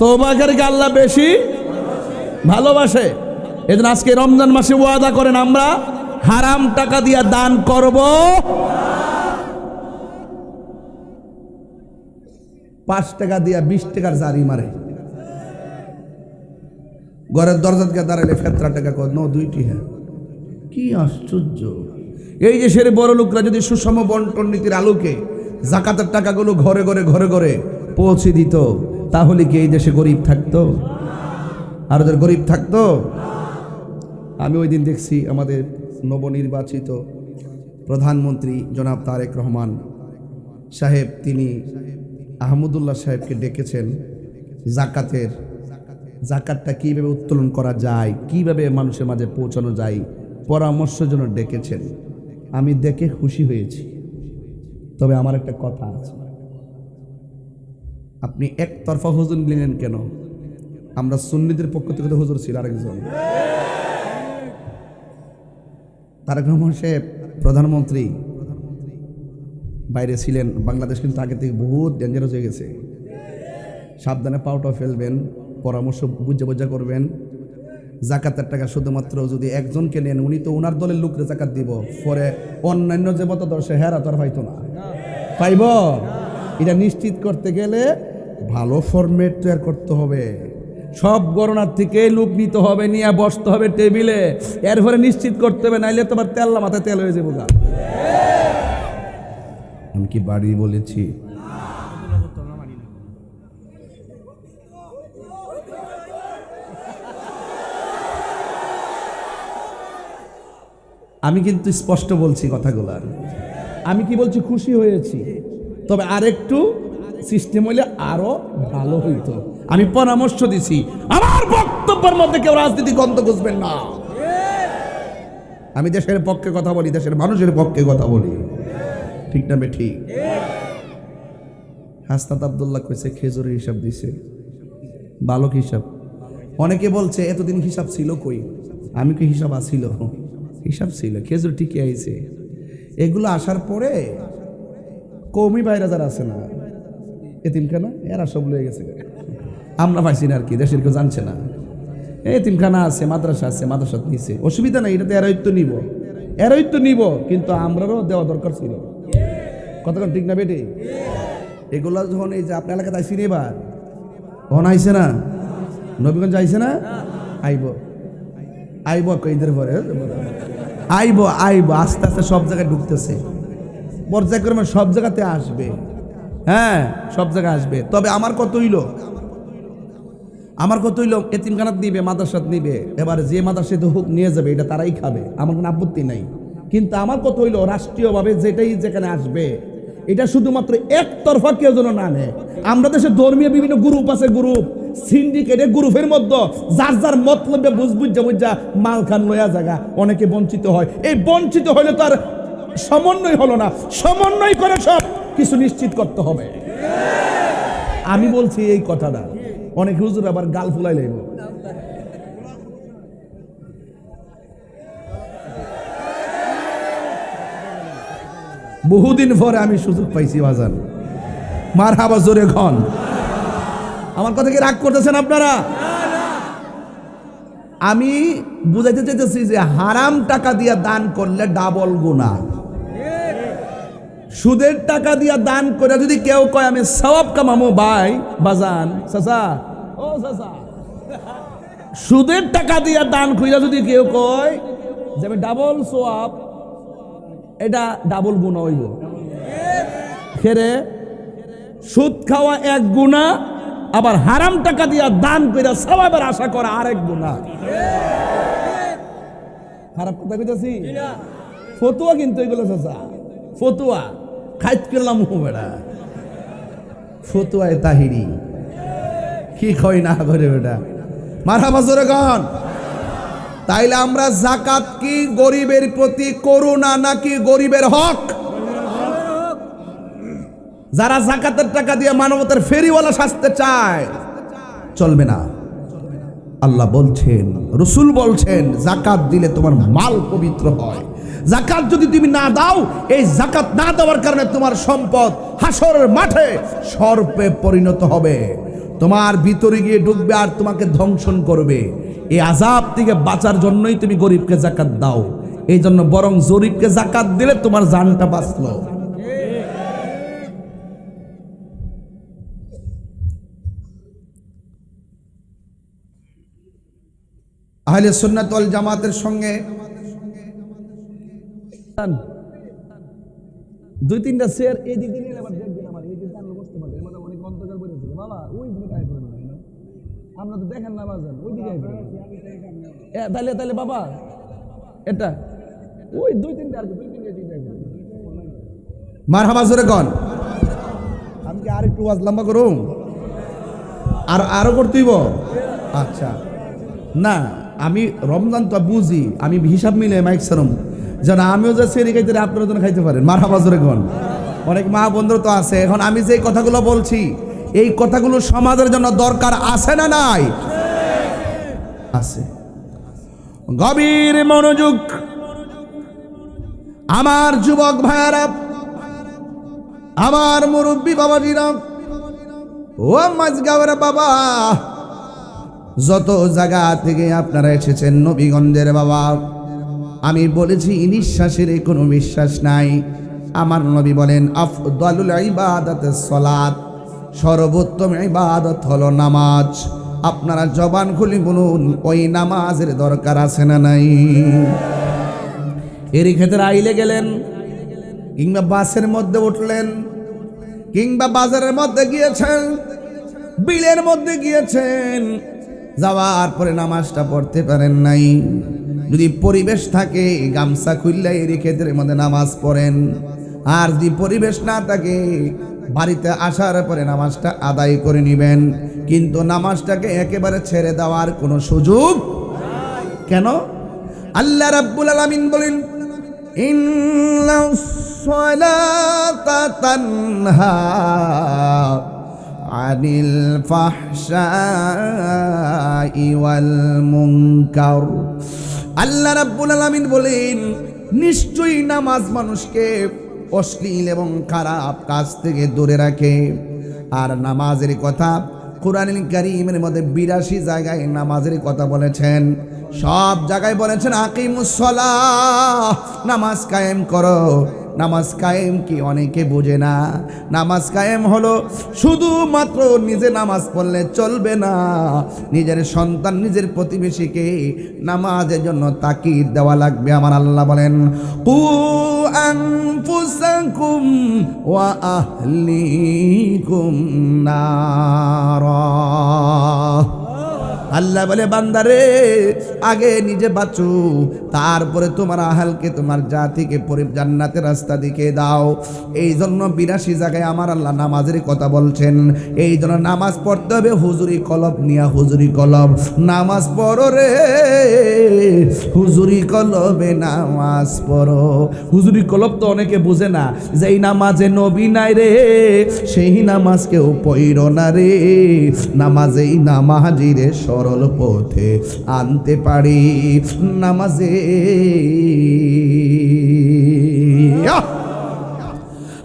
তওবাকারীকে আল্লাহ বেশি ভালোবাসে। এজন্য আজকে রমজান মাসে ওয়াদা করেন আমরা হারাম টাকা দিয়া দান করব। 5 টাকা দিয়া 20 টাকার জারি মারে। ঘরের দরজা থেকে দাঁড়াইলে ফেতরা টাকা কর ন 2টি। হ্যাঁ, কি আশ্চর্য! এই যে সেরে বড় লোকরা যদি সুষম বন্টন নীতির আলোকে জাকাতের টাকাগুলো ঘরে ঘরে ঘরে ঘরে পৌঁছে দিত, তাহলে কি এই দেশে গরিব থাকতো? আর ওদের গরিব থাকতো? আমি ওই দিন দেখছি আমাদের নবনির্বাচিত প্রধানমন্ত্রী জনাব তারেক রহমান সাহেব তিনি আহমদুল্লাহ সাহেবকে ডেকেছেন জাকাতটা কিভাবে উত্তোলন করা যায়, কিভাবে মানুষের মাঝে পৌঁছানো যায় পরামর্শের জন্য ডেকেছেন। আমি দেখে খুশি হয়েছি। তবে আমার একটা কথা আছে, আপনি একতরফা হুজুর নিলেন কেন? আমরা সুন্নিদের পক্ষ থেকে তো হুজুর ছিল আরেকজন, তারেক রহমান সাহেব প্রধানমন্ত্রী, বাইরে ছিলেন। বাংলাদেশ কিন্তু আগে থেকে বহুত ডেঞ্জারাস হয়ে গেছে। সাবধানে পাউটা ফেলবেন, পরামর্শ বুঝা করবেন। জাকাতের টাকা শুধুমাত্র যদি একজনকে নেন, উনি তো ওনার দলের লোকরে জাকাত দিব, পরে অন্যান্য যে মত দর্শে হেরা তো আর পাইতো না, পাইব। এটা নিশ্চিত করতে গেলে ভালো ফরম্যাট তৈরি করতে হবে। সব গণনার থেকে লোক নিতে হবে, নিয়ে বসতে হবে টেবিলে, এরপরে নিশ্চিত করতে হবে, নাইলে তোমার তেল্লা মাথায় তেল হয়ে যাবো গা। আমি কি বাড়ি বলেছি? আমি কিন্তু স্পষ্ট বলছি কথাগুলো। আমি কি বলছি, খুশি হয়েছি, তবে আরেকটু সিস্টেম হইলে আরো ভালো হইতো। আমি পরামর্শ দিছি, আমার বক্তব্যের মধ্যে কেউ রাজনীতি গন্ধ খুঁজবেন না। আমি দেশের পক্ষে কথা বলি, দেশের মানুষের পক্ষে কথা বলি, ঠিক না ঠিক? হাসনাত আব্দুল্লাহ কইছে খেজুরের হিসাব দিছে, বালক হিসাব। অনেকে বলছে এতদিন হিসাব ছিল কই? আমি কি হিসাব আসিল? হিসাব ছিল, খেজুর ঠিকই আইছে। এগুলো আসার পরে কৌমি বাইরা যারা আছে না, এতিমখানা, এরা সব লয়ে গেছে। আমরা পাইছি না আর কি, দেশের কেউ জানছে না। এতিমখানা আছে, মাদ্রাসা আছে, মাদ্রাসা নিছে, অসুবিধা নাই, এটা তো এরাই তো নিব, কিন্তু আমরারও দেওয়া দরকার ছিল। কতক্ষণ ঠিক না বেটি? এগুলো যখন এই যে আপনার এলাকাতে আইসি এবার, কখন আইসে না? নবীগঞ্জ আইসে না? আইব ঈদের পরে আইব আস্তে আস্তে সব জায়গায় ঢুকতেছে, পর্যায়ক্রমে সব জায়গাতে আসবে। হ্যাঁ, সব জায়গায় আসবে। তবে আমার কত হইল এতিমখানাত নিবে, মাদ্রাসাত নিবে, এবার যে মাদ্রাসাতে হোক নিয়ে যাবে, এটা তারাই খাবে, আমার কোনো আপত্তি নাই। কিন্তু আমার কত হইল রাষ্ট্রীয়ভাবে যেটাই যেখানে আসবে, এটা শুধুমাত্র একতরফা কেউ যেন না নেয়। আমরা দেশে ধর্মীয় বিভিন্ন গ্রুপ আছে, গ্রুপ সিন্ডিকেটের গ্রুপের মধ্যে যার যার মতলবে বুঝা মাল খান লয়া জায়গা, অনেকে বঞ্চিত হয়। এই বঞ্চিত হইলে তার সমন্বয় হলো না, সমন্বয় করে সব কিছু নিশ্চিত করতে হবে। আমি বলছি এই কথাটা, অনেক হুজুর আবার গাল ফুলাই লাইব। বহুদিন পরে আমি সুযোগ পাইছি বাজান, মারহাবা জোরে খন। আমার কথা কি রাগ করতেছেন আপনারা? আমি বুঝাইতে চাইতেছি যে হারাম টাকা দিয়ে দান করলে ডাবল গুনাহ। সুদের টাকা দিয়া দান করে যদি কেউ কয় আমি সওয়াব কামামো, ভাই বাজান চাচা, ও চাচা, সুদের টাকা দিয়া দান কইরা যদি কেউ কয় যে আমি ডাবল সওয়াব, এটা ডাবল গুনাহ হইব। খেরে সুদ খাওয়া এক গুনাহ, আবার হারাম টাকা দিয়া দান কইরা সওয়াবের আশা করা আরেক গুনাহ। খারাপ কথা কইতাছি? ফতুয়া কিন্তু এগুলো চাচা, ফতুয়া খাইত করলাম বেড়া, ফতুয়ায় তাহিরি কি কই না করে বেটা, মারহাবা জোরে গান। তাইলে আমরা যাকাত কি গরিবের প্রতি করুণা নাকি গরিবের হক? যারা যাকাতের টাকা দিয়ে মানবতার ফেরিওয়ালা সাজতে চায় চলবে না। আল্লাহ বলছেন, রসুল বলছেন, যাকাত দিলে তোমার মাল পবিত্র হয়। যাকাত যদি তুমি না দাও, এই যাকাত না দেওয়ার কারণে তোমার সম্পদ হাসরের মাঠে সর্পে পরিণত হবে, তোমার ভিতরে গিয়ে ঢুকবে আর তোমাকে ধ্বংসন করবে। এই আযাব থেকে বাঁচার জন্যই তুমি গরিবকে যাকাত দাও। এই জন্য বরং গরিবকে যাকাত দিলে তোমার জানটা বাঁচলো। আহলে সুন্নাত ওয়াল জামাতের সঙ্গে দুই তিনটা শেয়ার এই দিক দিয়ে আবার দেখবেন, আমার এই দিকে আমরা বসতে পারি, মানে অনেক অন্ধকার করে ছিল বাবা, ওই দিকে আইতো না, আমরা তো দেখেন না বাজান, ওই দিকে আইতো। তাহলে বাবা এটা ওই দুই তিনটা আর কি, দুই তিনটা মারহাবা জোরে কোন। আমি কি আর একটু ওয়াজ লম্বা করুম? আর আরো করতেইব? আচ্ছা, না আমি রমজান তো বুঝি, আমি হিসাব মিলে মাইক সারম যেন আমিও যে সেরি খাইতে আপনারা যেন খাইতে পারেন। মারহাবা জোরে কোন। অনেক মা বন্ধু তো আছে। এখন আমি যে কথাগুলো বলছি এই কথাগুলো সমাজের জন্য দরকার আছে না নাই? আছে। গভীর মনোযোগ আমার যুবক ভাইয়ারা, আমার মুরব্বী বাবাজিরা, ও মাঝগাঁওয়ের বাবা, যত জায়গা থেকে আপনারা এসেছেন নবীগঞ্জের বাবা, আমি বলেছি নিঃশ্বাসের কোনো বিশ্বাস নাই। আমার নবী বলেন আফদালুল ইবাদাতিস সালাত, সর্বোত্তম ইবাদত হলো নামাজ। আপনারা জবান খুলে বলুন ওই নামাজের দরকার আছে না নাই? এর ক্ষেত্রে আইলে গেলেন কিংবা বাসের মধ্যে উঠলেন কিংবা বাজারের মধ্যে গিয়েছেন, বিলের মধ্যে গিয়েছেন, যাওয়ার পরে নামাজটা পড়তে পারেন নাই, যদি পরিবেশ থাকে গামছা খুললে এর ক্ষেত্রে মধ্যে নামাজ পড়েন। আর যদি পরিবেশ না থাকে বাড়িতে আসার পরে নামাজটা আদায় করে নেবেন, কিন্তু নামাজটাকে একেবারে ছেড়ে দেওয়ার কোনো সুযোগ কেন? আল্লাহ রাব্বুল আলামিন বলেন ইন্নাস সালাতা তানহা আনিল ফাহশাই ওয়াল মুনকার। আল্লাহ রাব্বুল আলামিন বলেন নিশ্চয়ই নামাজ মানুষকে অশ্লীল এবং খারাপ কাজ থেকে দূরে রাখে। আর নামাজের কথা কুরআনুল কারীমের মধ্যে ৮২ জায়গায় নামাজের কথা বলেছেন। সব জায়গায় বলেছেন আকিমুস সালাহ, নামাজ কায়েম করো। নামাজ কায়েম কি অনেকে বোঝে না। নামাজ কায়েম হলো শুধুমাত্র নিজে নামাজ পড়লে চলবে না, নিজের সন্তান নিজের প্রতিবেশীকে নামাজের জন্য তাকিদ দেওয়া লাগবে। আমার আল্লাহ বলেন কু আনফুসাকুম ওয়া আহলিকুম নারা। আল্লাহ বলে বান্দারে আগে নিজে বাঁচো, তারপরে তোমার আহালকে তোমার জাতিকে জান্নাতের রাস্তা দেখিয়ে দাও। এই জন্য ৮২ জায়গায় আমার আল্লাহ নামাজের কথা বলছেন। এই জন্য নামাজ পড়তে হবে হুজুরি কলব নিয়া। হুজুরি কলব নামাজ পড়ো রে, হুজুরি কলবে নামাজ পড়ো। হুজুরি কলব তো অনেকে বুঝে না যে এই নামাজে নবী নাই রে, সেই নামাজ কেউ পড়ো না রে। নামাজেই নামাজি রে সরল পথে আনতে পারি। নামাজে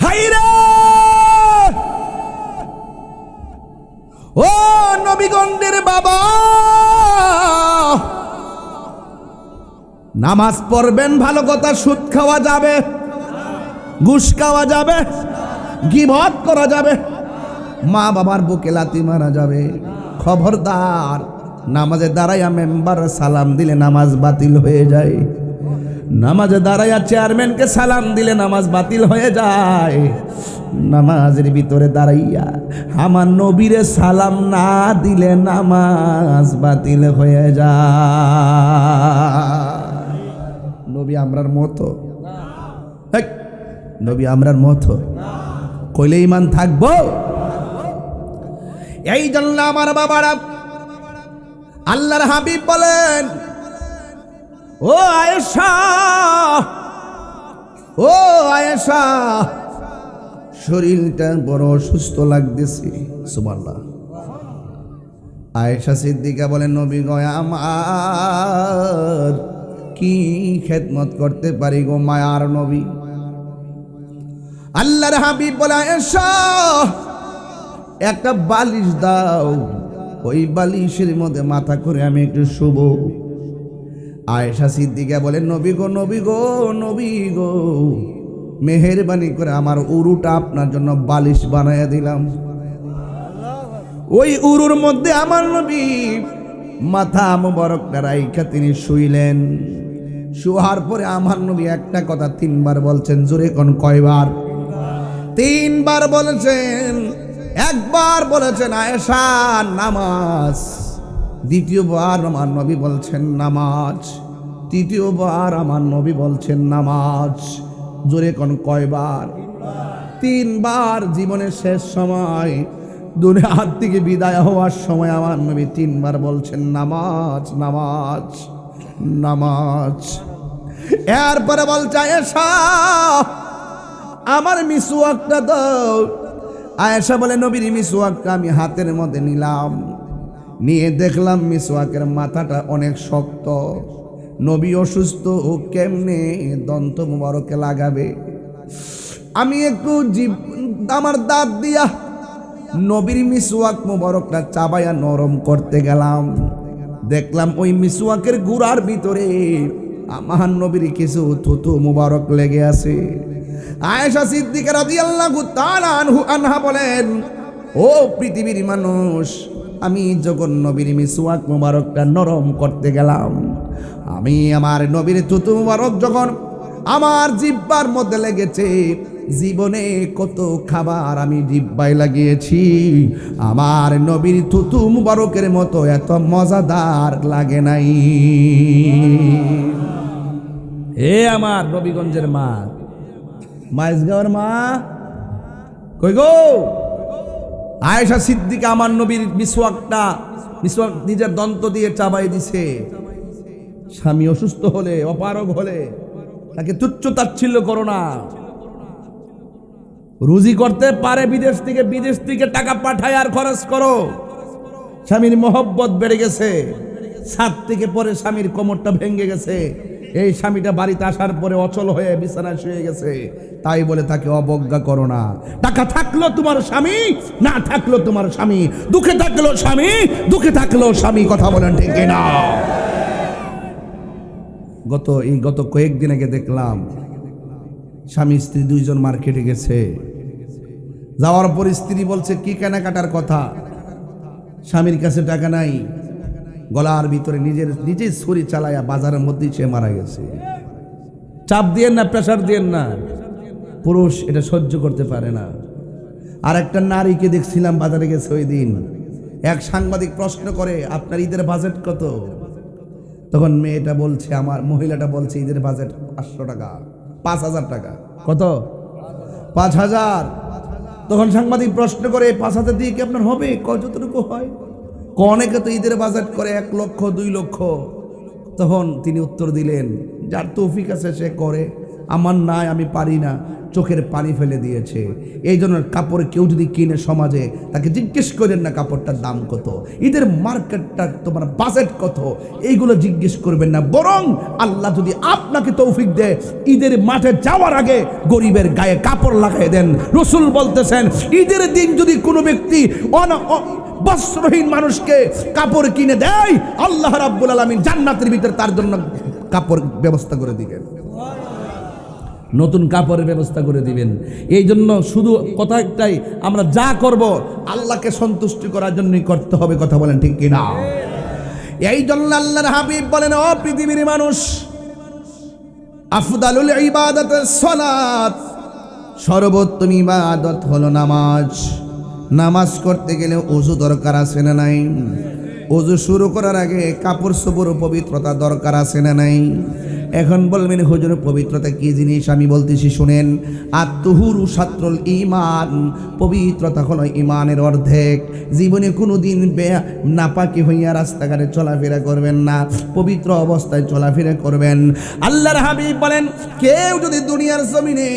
হাইরে ও নবীগণের বাবা, নামাজ পড়বেন ভালো কথা। সুদ খাওয়া যাবে, ঘুষ খাওয়া যাবে, গীবত করা যাবে, মা বাবার বুকে লাথি মারা যাবে। খবরদার, নামাজে দাঁড়াইয়া মেম্বার সালাম দিলে নামাজ বাতিল হয়ে যায়। নামাজে দাঁড়াইয়া চেয়ারম্যানকে সালাম দিলে নামাজ বাতিল হয়ে যায়। নামাজের ভিতরে দাঁড়াইয়া আমার নবীরে সালাম না দিলে নামাজ বাতিল হয়ে যায়। নবী আমরার মতো, নবী আমরার মতো কইলে ইমান থাকবো? এই জন্য আমার বাবারা, আল্লাহর হাবিব বলেন ও আয়েশা, ও আয়েশা, শরীরটা বড় অসুস্থ লাগতেছে। সুবহানাল্লাহ। আয়েশা সিদ্দিকা বলেন নবী গো আমার কি খেদমত করতে পারি গো মায়ার নবী? আল্লাহর হাবিব বলে আয়েশা একটা বালিশ দাও, ওই বালিশের মধ্যে মাথা করে আমি একটু শুব। আয়েশা সিদ্দিকা বলেন নবী গো, নবী গো, নবী গো, মেহেরবানি করে আমার উরুটা আপনার জন্য বালিশ বানাইয়া দিলাম। ওই উরুর মধ্যে আমার নবী মাথা মুবারকটা রাইখা তিনি শুইলেন। শুয়ার পরে আমার নবী একটা কথা ৩ বার বলছেন। জোরে কোন কয়বার? ৩ বার বলেছেন। একবার বলেছেন আয়েশা নামাজ, দ্বিতীয়বার আমার নবী বলছেন নামাজ, তৃতীয়বার আমার নবী বলছেন নামাজ। জোরে কোন কয়বার? তিনবার জীবনের শেষ সময় দুনিয়ার থেকে বিদায় হওয়ার সময় আমার নবী তিনবার বলছেন নামাজ নামাজ নামাজ। এরপরে বলছে আয়েশা আমার মিসওয়াকটা দাও। আয়েশা বলে নবীর মিসওয়াকটা আমি হাতের মধ্যে নিলাম, নিয়ে দেখলাম মিসওয়াকের মাথাটা অনেক শক্ত। নবী অসুস্থ, ও কেমনে দন্ত মুবারকে লাগাবে? আমি একটু আমার দাঁত দিয়া নবীর মিসওয়াক মুবারকটা চাবাইয়া নরম করতে গেলাম, দেখলাম ওই মিসওয়াকের গুড়ার ভিতরে আমার নবীর কিছু থুতু মুবারক লেগে আছে। আয়েশা সিদ্দিকা রাদিয়াল্লাহু তাআলা আনহা বলেন, ও পৃথিবীর মানুষ, আমি যখন নবীর মিসওয়াক মুবারকটা নরম করতে গেলাম, আমি আমার নবীর থুতু মুবারক যখন আমার জিহ্বার মধ্যে লেগেছে, জীবনে কত খাবার আমি জিহ্বায় লাগিয়েছি, আমার নবীর থুতু মুবারকের মতো এত মজাদার লাগে নাই। এ আমার নবীগঞ্জের মা, মাইজগাঁওয়ের মা কই গো? আয়েশা সিদ্দিকা আমার নবীর মিসওয়াক নিজের দন্ত দিয়ে চাবাই দিছে। স্বামী অসুস্থ হলে, অপারগ হলে তাকে তুচ্ছ তাচ্ছিল্য করো না। রুজি করতে পারে বিদেশ থেকে টাকা পাঠায় আর খরচ করো। স্বামীর মহব্বত বেড়ে গেছে, ছাদ থেকে পরে স্বামীর কোমরটা ভেঙে গেছে, এই স্বামীটা বাড়িতে আসার পরে অচল হয়ে বিছানায় শুয়ে গেছে, তাই বলে তাকে অবজ্ঞা করো না। টাকা থাকলো তোমার স্বামী, না থাকলো তোমার স্বামী, দুঃখে থাকলো স্বামী, দুঃখে থাকলো স্বামী, কথা বলেন ঠিক না? গত কয়েকদিন আগে দেখলাম স্বামী স্ত্রী দুইজন মার্কেটে গেছে, যাওয়ার পর স্ত্রী বলছে কি কেনাকাটার কথা, স্বামীর কাছে টাকা নাই, গলার ভিতরে নিজের ছুরি চালায়া বাজারের মধ্যেই সে মারা গেছে। চাপ দিয়েন না, প্রেশার দিয়েন না, পুরুষ এটা সহ্য করতে পারে না। আর একটা নারীকে দেখছিলাম বাজারে গেছে ওই দিন, এক সাংবাদিক প্রশ্ন করে আপনার ঈদের বাজেট কত? তখন মহিলাটা বলছে ঈদের বাজেট 500 টাকা, 5000 টাকা। কত? 5000। তখন সাংবাদিক প্রশ্ন করে 5000 দিয়ে কি আপনার হবে? কতটুকু হয়? অনেকে তো ঈদের বাজেট করে 1 লক্ষ 2 লক্ষ। তখন তিনি উত্তর দিলেন, যার তৌফিক আছে সে করে, আমার নাই, আমি পারি না। চোখের পানি ফেলে দিয়েছে। এই জন্য কাপড় কেউ যদি কিনে সমাজে, তাকে জিজ্ঞেস করেন না কাপড়টার দাম কত, ঈদের মার্কেটটা তোমার বাজেট কত, এইগুলো জিজ্ঞেস করবেন না। বরং আল্লাহ যদি আপনাকে তৌফিক দেয়, ঈদের মাঠে যাওয়ার আগে গরিবের গায়ে কাপড় লাগাই দেন। রাসূল বলতেছেন, ঈদের দিন যদি কোনো ব্যক্তি বস্ত্রহীন মানুষকে কাপড় কিনে দেয়, আল্লাহ রাব্বুল আলামিন জান্নাতের ভিতরে তার জন্য কাপড় ব্যবস্থা করে দিবেন, নতুন কাপড়ের ব্যবস্থা করে দিবেন। এই জন্য শুধু কথা একটাই, আমরা যা করব আল্লাহকে সন্তুষ্টি করার জন্যই করতে হবে, কথা বলেন ঠিক কিনা? এই জন্য আল্লাহর হাবিব বলেন, ও পৃথিবীর মানুষ, আফদালুল ইবাদাতুস সালাত, সর্বোত্তম ইবাদত হলো নামাজ। নামাজ করতে গেলে ওযু দরকার আছে না নাই? ওযু শুরু করার আগে কাপড় চোপড় পবিত্রতা দরকার আছে না নাই? এখন বলবেন হুজুর পবিত্রতা কি জিনিস? আমি বলতেছি শুনেন। আত-তুহুরু শাত্রুল ঈমান, পবিত্রতা হলো ঈমানের অর্ধেক। জীবনে কোনোদিন নাপাকি হইয়া রাস্তাঘাটে চলাফেরা করবেন না, পবিত্র অবস্থায় চলাফেরা করবেন। আল্লাহর হাবিব বলেন, কেউ যদি দুনিয়ার জমিনে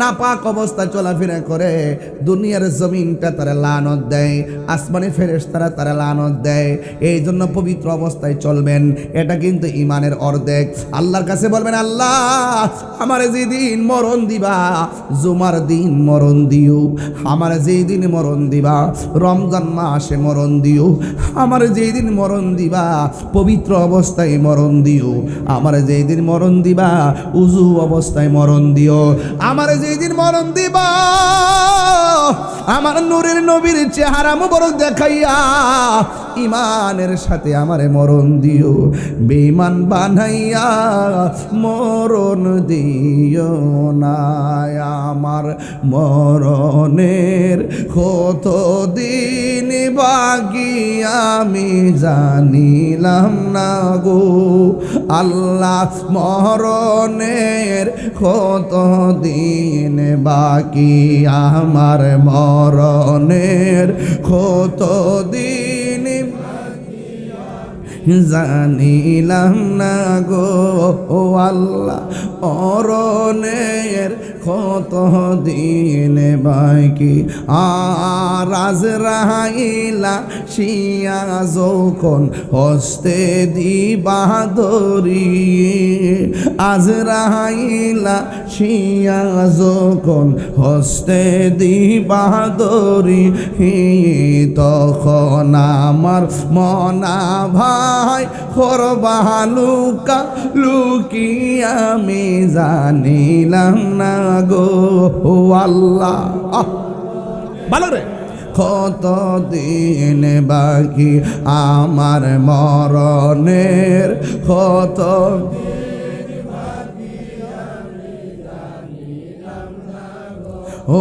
নাপাক অবস্থায় চলাফেরা করে, দুনিয়ার জমিনটা তারা লানত দেয়, আসমানে ফেরেশতারা তারা লানত দেয়। এই জন্য পবিত্র অবস্থায় চলবেন, এটা কিন্তু ঈমানের অর্ধেক। আল্লাহর কাছে বলবেন, আল্লাহ আমার যেদিন মরণ দিবা, জুমার দিন মরণ দিও, আমার যেদিন মরণ দিবা রমজান মাসে মরণ দিও, আমার যেদিন মরণ দিবা পবিত্র অবস্থায় মরণ দিও, আমার যেদিন মরণ দিবা উজু অবস্থায় মরণ দিও, আমার যেদিন মরণ দিবা আমার নূরের নবীর চেহারা মুবারক দেখাইয়া ইমানের সাথে আমারে মরণ দিও, বেঈমান বানাইয়া মরণ দিও না। আমার মরণের কত দিন বাকি আমি জানিলাম না গো আল্লাহ, মরণের কত দিন বাকি আমার মরণের কত দিন জানিলাম না গো ও আল্লাহ, মরণের কত দিন বাকি। আর আজরাইলা শিয়া যখন হস্তে দিবা ধরি, আজরাইলা শিয়া যখন হস্তে দিবা ধরি, তখন আমার মনা ভাই করবা লুকা লুকি আমি জানিলাম না গো আল্লাহ। ভালো রে, কত দিন বাকি আমার মরণের কত ও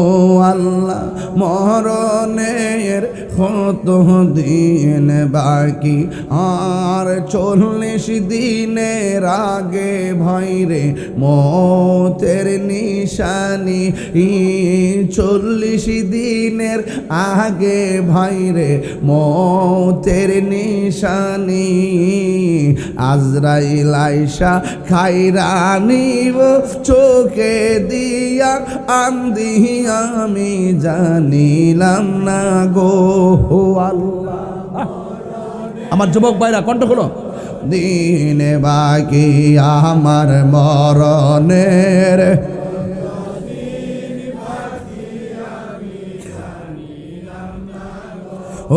আল্লাহ, মরণের কত দিন বাকি আর 40 দিনের আগে ভাইরে মতের নিশানি, 40 দিনের আগে ভাইরে মতের নিশানি, আজরাইল আইসা খাইরা নিব চোখে দিয়া আন্দি আমি জানিলাম না গো আল্লাহ। আমার যুবক ভাইরা কণ্ঠ খোলো, দিন বাকি আমার মরণের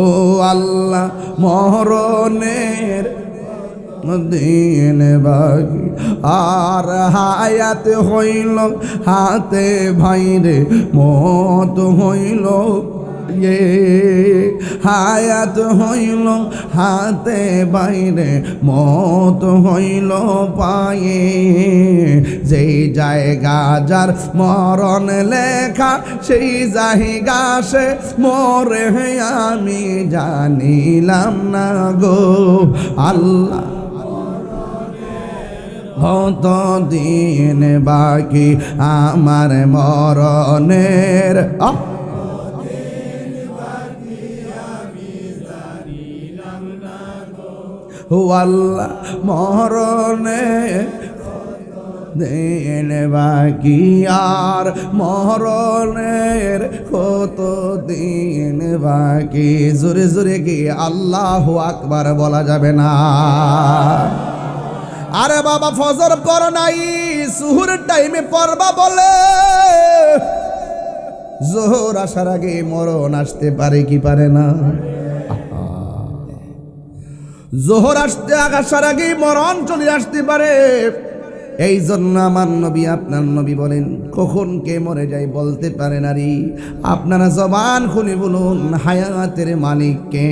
ও আল্লাহ, মরণের দিন বাকি আর হায়াত হইল হাতে ভাইরে মত হইল, হায়াত হইল হাতে বাইরে মত হইল পায়ে, যেই জায়গা যার মরণ লেখা সেই জায়গা সে মরে আমি জানিলাম না গো আল্লাহ, কত দিন বাকি আমার মরণের ও আল্লাহ, মরণের দিন বাকি আর মরণের কত দিন বাকি। জোরে জোরে কি আল্লাহু আকবার বলা যাবে না? আরে বাবা ফজর কর নাই, সুহুরের টাইমে পড়বা বলে, জোহর আসার আগে মরণ আসতে পারে কি পারে না? জোহর আসার আগে মরণ চলে আসতে পারে। এই জন্য আমার নবী আপনার নবী বলেন, কখন কে মরে যায় বলতে পারে নারী, আপনারা জবান খুলে বলুন হায়াতের মালিক কে।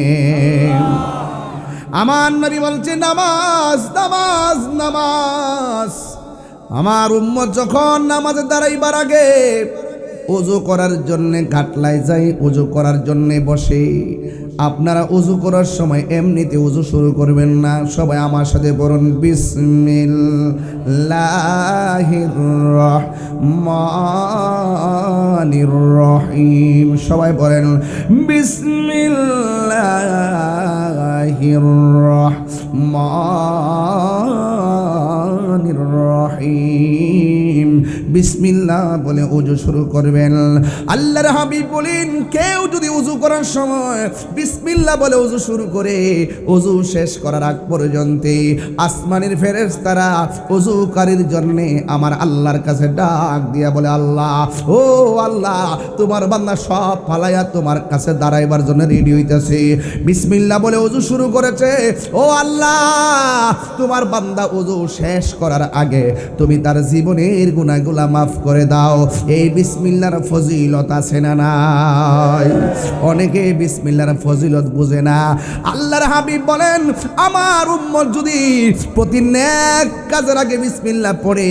আমার নবী বলছে নামাজ নামাজ নামাজ। আমার উম্মত যখন নামাজে দাঁড়াইবার আগে ওযু করার জন্য ঘাটলায় যায়, ওযু করার জন্য বসে। আপনারা ওযু করার সময় এমনিতে ওযু শুরু করবেন না, সবাই আমার সাথে পড়ুন বিসমিল্লাহির রহমানির রহিম। সবাই পড়েন বিসমিল্লাহির রহমানির রহিম। বিসমিল্লাহ বলে ওযু শুরু করবেন। আল্লাহর হাবিব বলেন, কেউ যদি ওযু করার সময় বিসমিল্লাহ বলে ওযু শুরু করে, ওযু শেষ করার আগ পর্যন্ত আসমানের ফেরেশতারা ওযুকারীর জন্য আমার আল্লাহর কাছে ডাক দিয়া বলে, আল্লাহ ও আল্লাহ, তোমার বান্দা সব ফালাইয়া তোমার কাছে দাঁড়াইবার জন্য রেডি হইতেছে। বিসমিল্লাহ বলে ওযু শুরু করেছে, ও আল্লাহ তোমার বান্দা ওযু শেষ করার আগে তুমি তার জীবনের গুনাহগুলো আল্লাহ মাফ করে দাও। এই বিসমিল্লাহর ফজিলত আছে না নাই? অনেকে বিসমিল্লাহর ফজিলত বুঝে না। আল্লাহর হাবিব বলেন, আমার উম্মত যদি প্রতি নেক কাজের আগে বিসমিল্লাহ পড়ে,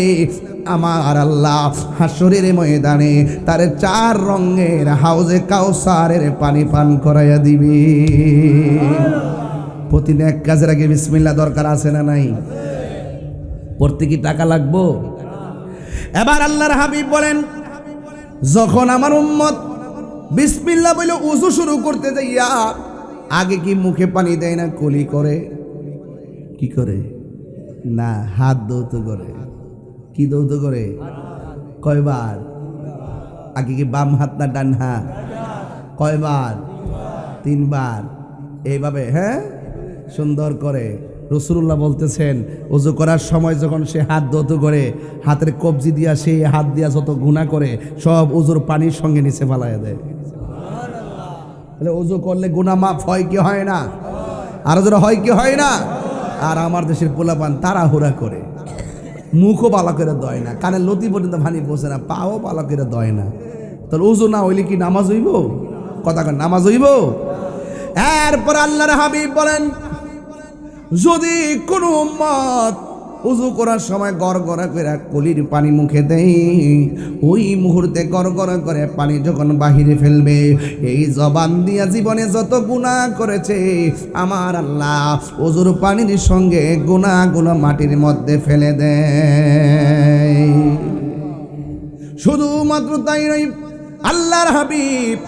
আমার আল্লাহ হাসরের ময়দানে তার 4 রঙের হাউজে কাউসারের পানি পান করাইয়া দিবে। প্রতি নেক কাজের আগে বিসমিল্লাহ দরকার আছে না নাই? পড়তে কি টাকা লাগবো? এবার আল্লাহর হাবিব বলেন, যখন আমার উম্মত বিসমিল্লাহ বলে ওযু শুরু করতে যাইয়া আগে কি মুখে পানি দেয় না, কুলি করে? কি করে? না, হাত দৌত করে। কি দৌত করে? কয়বার? আগে কি বাম হাত না ডান হাত? কয়বার? 3 বার। এইভাবে, হ্যাঁ, সুন্দর করে। রাসূলুল্লাহ বলতেছেন, ওযু করার সময় যখন সে হাত দৌত করে, হাতের কবজি দিয়া সে হাত দিয়া যত গুনাহ করে সব ওযুর পানির সঙ্গে নিচে ফালাইয়া দেয়। তাহলে ওযু করলে গুনাহ মাফ হয় কি হয় না? আর যারা হয় কি হয় না? আর আমার দেশের পোলাপান তাড়াহুড়া করে, মুখও ভালো করে দয় না, কানের লতি পর্যন্ত পানি পৌঁছে না, পাও ভালো করে দয় না। তাহলে ওযু না হইলে কি নামাজ হইব? কথা কন, নামাজ হইব? এরপর আল্লাহর হাবিব বলেন, যদি কোনো উম্মত ওযু করার সময় গড়গড়া করে কলির পানি মুখে দেয়, ওই মুহূর্তে গড়গড়া করে পানি যখন বাহিরে ফেলবে, এই জবান দিয়া জীবনে যত গুনাহ করেছে আমার আল্লাহ ওযুর পানির সঙ্গে গুনাহগুলো মাটির মধ্যে ফেলে দেয়। শুধুমাত্র তাই নয়, আল্লাহর হাবিব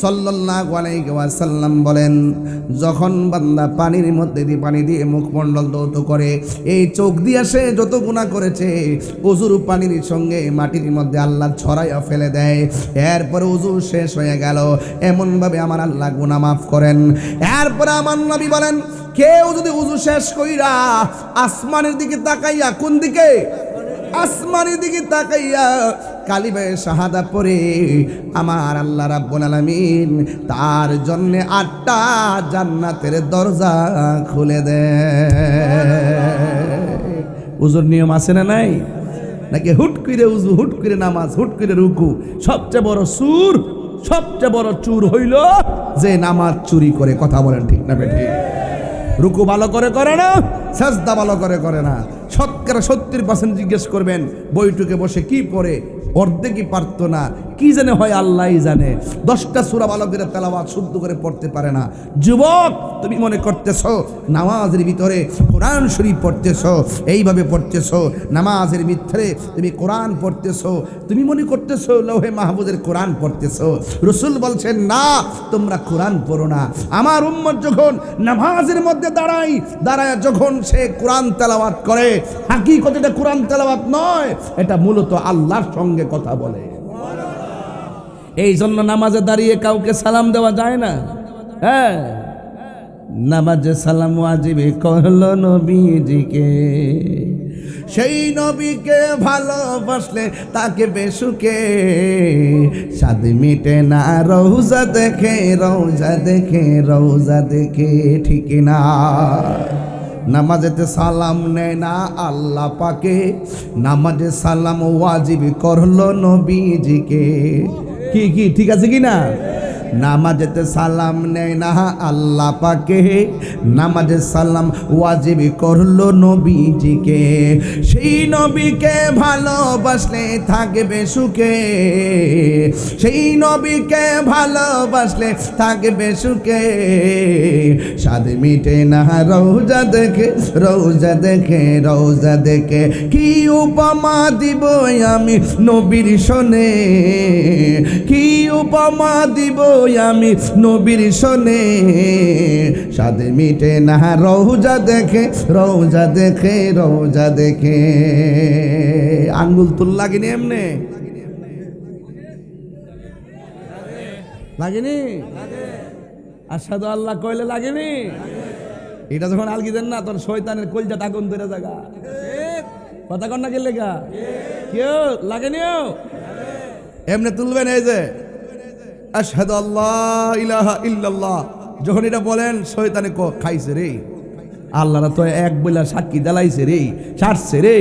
সাল্লাল্লাহু আলাইহি ওয়াসাল্লাম বলেন, যখন বান্দা পানির মধ্যে দিয়ে পানি দিয়ে মুখমণ্ডল ধৌত করে, এই চোখ দিয়ে সে যত গুনাহ করেছে ওযুর পানির সঙ্গে মাটির মধ্যে আল্লাহ ছড়াইয়া ফেলে দেয়। এরপরে ওযু শেষ হয়ে গেল, এমনভাবে আমার আল্লাহ গুনাহ মাফ করেন। এরপরে আমার নবী বলেন, কেউ যদি ওযু শেষ কইরা আসমানের দিকে তাকাইয়া, কোন দিকে? আসমানের দিকে তাকাইয়া কালিমায়ে শাহাদা পড়ে, আমার আল্লাহ রাব্বুল আলামিন তার জন্য 8টা জান্নাতের দরজা খুলে দেয়। ওযুর নিয়ম আছে না নাই? নাকি হুট করে ওযু, হুট করে নামাজ, হুট করে রুকু? সবচেয়ে বড় চুর, সবচেয়ে বড় চুর হইল যে নামাজ চুরি করে। কথা বলেন ঠিক না বেঠিক? রুকু ভালো করে করে না, সাজদা ভালো করে করে না। 70% জিজ্ঞেস করবেন বইটুকে বসে কি পড়ে, অর্ধেকই পারতো না, কি জানে হয় আল্লাহই জানে। 10টা সূরা ভালো করে তেলাওয়াত শুদ্ধ করে পড়তে পারে না। যুবক, তুমি মনে করতেছ নামাজের ভিতরে কোরআন শরীফ পড়তেছ, এইভাবে পড়তেছ, নামাজের ভিতরে তুমি কোরআন পড়তেছ, তুমি মনে করতেছ লৌহে মাহফুজের কোরআন পড়তেছ। রাসূল বলছেন, না, তোমরা কোরআন পড়ো না। আমার উম্মত যখন নামাজের মধ্যে দাঁড়ায় যখন সে কোরআন তেলাওয়াত করে, হাকিকতে এটা কোরআন তেলাওয়াত নয়, এটা মূলত আল্লাহর সঙ্গে কথা বলে। এই জন্য নামাজে দাঁড়িয়ে কাউকে সালাম দেওয়া যায় না। হ্যাঁ, নামাজে সালাম ওয়াজিবে করল নবীজিকে, সেই নবীকে ভালোবাসলে তাকে বেসুকে স্বাদ মিটে না রওজা দেখে, রওজা দেখে, রওজা দেখে। ঠিক না? নামাজেতে সালাম নেয় না আল্লাহ পাকে, নামাজে সালাম ওয়াজিব করলো নবীজিকে। কি কি ঠিক আছে কি না? নামাজেতে সালাম নেয় না আল্লাহ পাকে, নামাজে সালাম ওয়াজিব করলো নবীজিকে, সেই নবীকে ভালোবাসলে থাকবে সুখে, সেই নবীকে ভালোবাসলে থাকবে সুখে স্বাদ মিটে না রওজা দেখে, রওজা দেখে, রওজা দেখে। কি উপমা দিব আমি নবীর শোনে, কি উপমা দিব আমি নবীর শোনে স্বাদ মিটে না রওজা দেখে, রওজা দেখে, রওজা দেখে। আঙ্গুল তুল লাগেনি এমনে? লাগেনি? আশহাদু আল্লাহ কইলে লাগেনি? এটা যখন আলগি দেন না, তোর শয়তানের কলজাটা আগুন ধরে জায়গা। কথা কন না কে লেগা? কেউ লাগেনিও? এমনি তুলবেন, এই যে আশহাদু আল্লাহ ইলাহা ইল্লাল্লাহ, যখন এটা বলেন শয়তানে খাইছে রে, আল্লাহরা তো এক বইলা সাক্ষী দেলাইছে রে, ছাড়ছে রে।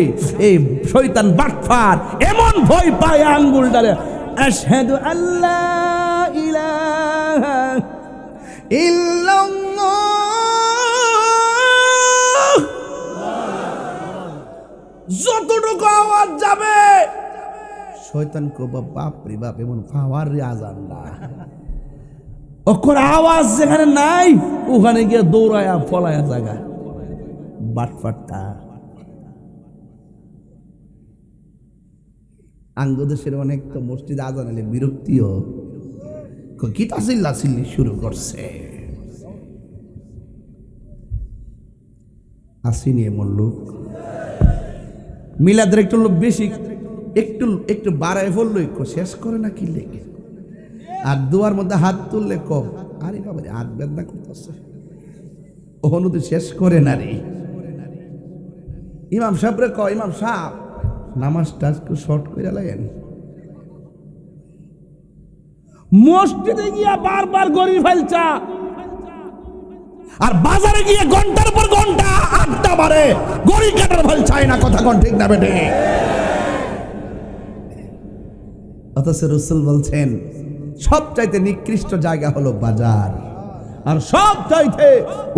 এই শয়তান বাটফার এমন ভয় পায় আঙ্গুল ডালে, আশহাদু আল্লাহ ইলাহা ইল্লাল্লাহ, যতটুকু আওয়াজ যাবে শয়তান কো বাপ রে বাপ, এমন পাওয়ার রে আজান না। ওর আওয়াজ যেখানে নাই ওখানে গিয়ে দৌড়ায়া ফলায়া জায়গা বাটফাটটা। আঙ্গদেশের অনেক তো মসজিদ আজান এলে বিরক্তিও কিতা চিল্লা চিল্লি শুরু করছে। আসিনি এমন লোক, মিলাদের একটু লোক বেশি, একটু বাড়ায় বললো একটু শেষ করে না কি লেগে, আর দুয়ার মধ্যে হাত তুললে কম, আরে বাবা হাত বেদনা করতেছে, অনুদি শেষ করে না রে। ইমাম সাহেব রে কয়, ইমাম সাহেব নামাজটা একটু শর্ট করে লাগেন। মসজিদে গিয়া বারবার গড়ি ফেলছা, আর বাজারে গিয়ে ঘন্টার পর ঘন্টা আড্ডা মারে, গড়ি কাটার ফেল চায় না। কথা কোন ঠিক না বেটে? অথচ রাসূল বলছেন সবচাইতে নিকৃষ্ট জায়গা হলো বাজার, আর সবচাইতে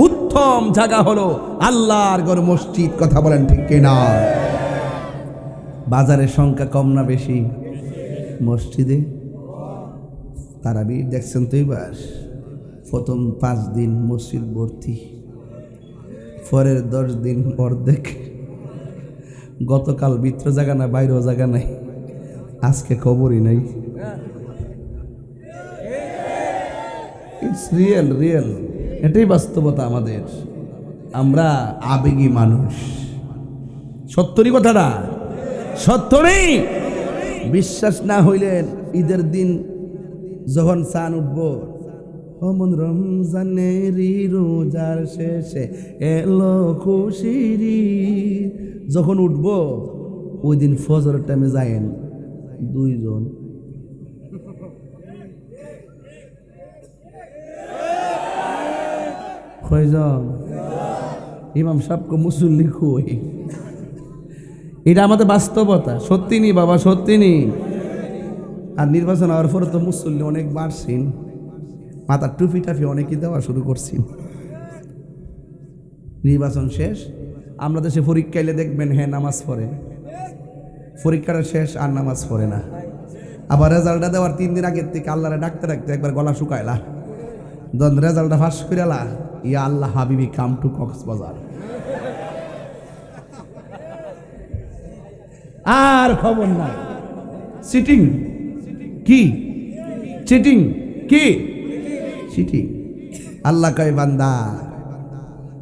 উত্তম জায়গা হলো আল্লাহর ঘর মসজিদ। কথা বলেন ঠিক কিনা? বাজারের সংখ্যা কম না বেশি? মসজিদে তারাবি দেখছেন তো, এবার প্রথম 5 দিন মসজিদ ভর্তি, পরের 10 দিন অর্ধেক। গতকাল ভিতর জায়গা না, বাইরেও জায়গা নাই, আজকে খবরই নাই। ইটস রিয়েল, এটাই বাস্তবতা আমাদের। আমরা আবেগী মানুষ। সত্যি কথাটা, সত্য নেই। বিশ্বাস না হইলেন ঈদের দিন যখন চাঁদ উঠবো, অমন রমজানেরই রোজার শেষে এলো খুশির, যখন উঠবো ওই দিন ফজরের টাইমে যায়েন 2 জন, কয়জন? ইমাম সাহেবকে মুসল্লি কই? এটা আমাদের বাস্তবতা। সত্যি নি বাবা, সত্যি নি। আর নির্বাচন হওয়ার পরে তো মুসল্লি অনেক বাড়ছেন, মাথার টুপি টাফি অনেকেই দেওয়া শুরু করছেন। নির্বাচন শেষ, আমরা দেশে পরীক্ষা এলে দেখবেন হ্যাঁ নামাজ পড়ে, পরীক্ষাটা শেষ আর নামাজ পড়ে না। আবার রেজাল্টটা দেওয়ার 3 দিন আগের থেকে আল্লাহরে ডাকতে ডাকতে একবার গলা শুকাইলা, যখন রেজাল্টটা ফাঁস করিলা, ইয়া আল্লাহ হাবিবি কাম টু কক্সবাজার, আর খবর নাই। চিটিং কি? চিটিং কি? চিটিং। আল্লাহ কয় বান্দা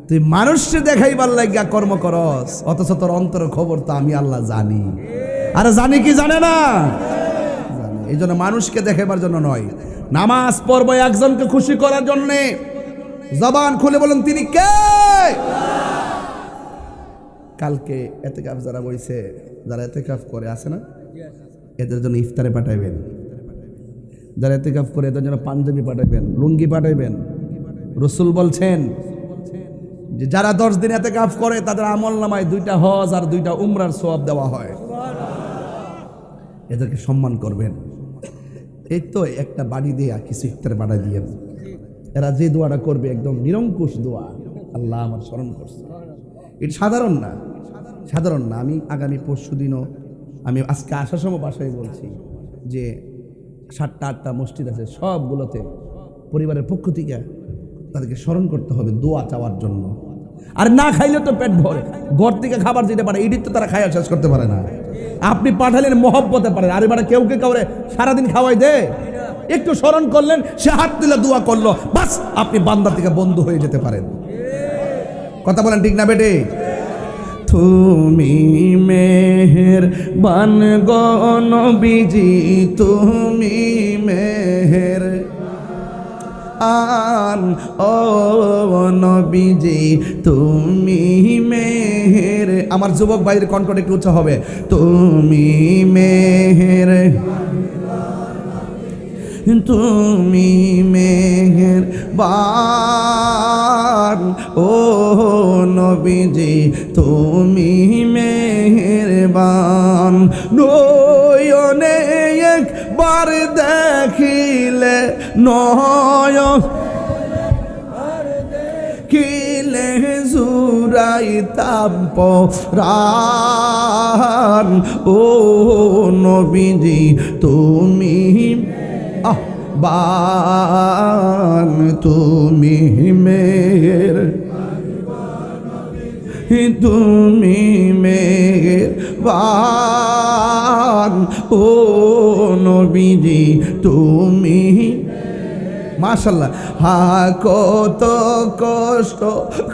তুই মানুষকে দেখাইবার লাগিয়া কর্ম করস, অথচ তোর অন্তর খবর তো আমি আল্লাহ জানি। আরে জানি কি জানে না? জানি। এই জন্য মানুষকে দেখাইবার জন্য নয়, নামাজ পড়বো একজনকে খুশি করার জন্যে। জবান খুলে বলেন তিনি কে? কালকে এতেকাফ যারা বইছে, যারা এতেকাফ করে আছে না, এদের জন্য ইফতারে পাঠাইবেন। যারা এতেকাফ করে এদের জন্য পাঞ্জাবি পাঠাইবেন, লুঙ্গি পাঠাইবেন। রাসূল বলছেন যে যারা 10 দিন এতেকাফ করে তাদের আমল নামায় 2টা হজ আর 2টা উমরার সওয়াব দেওয়া হয়। এদেরকে সম্মান করবেন। এই তো একটা বাড়ি দিয়ে কিছু ইফতারে পাঠাই দিয়েন। এরা যে দোয়াটা করবে একদম নিরঙ্কুশ দোয়া, আল্লাহ আমার স্মরণ করছে। এটা সাধারণ না, সাধারণ না। আমি আগামী পরশু দিনও, আমি আজকে আসার সময় বাসায় বলছি যে 7টা 8টা মসজিদ আছে, সবগুলোতে পরিবারের পক্ষ থেকে তাদেরকে স্মরণ করতে হবে দোয়া চাওয়ার জন্য। আর না খাইলে তো পেট ভরে, ঘর থেকে খাবার যেতে পারে, এটি তো তারা খাইয়া শেষ করতে পারে না। আপনি পাঠালেন মহব্বতে পারেন, আর এবারে কেউ কাউরে সারাদিন খাওয়াই দে, একটু স্মরণ করলেন, সে হাত দিলে দোয়া করলো, বাস আপনি বান্দা থেকে বন্ধু হয়ে যেতে পারেন। কথা বলেন ঠিক না বেটে? তুমি মেহেরবান গো নবীজি, তুমি মেহের আন ও নবীজি, তুমি মেহের। আমার যুবক ভাইয়ের কণ্ঠটা একটু উচ্চ হবে। তুমি মেহের তুমি মেহেরবান ও নবীজি তুমি মেহেরবান নয়নে একবার দেখিলে নয়ন কিলে জুরাইতাম পরাণ ও নবীজি তুমি বান তুমি মেহের তুমি মেহেরবান ও নবীজি তুমি মাশাআল্লাহ হা কত কষ্ট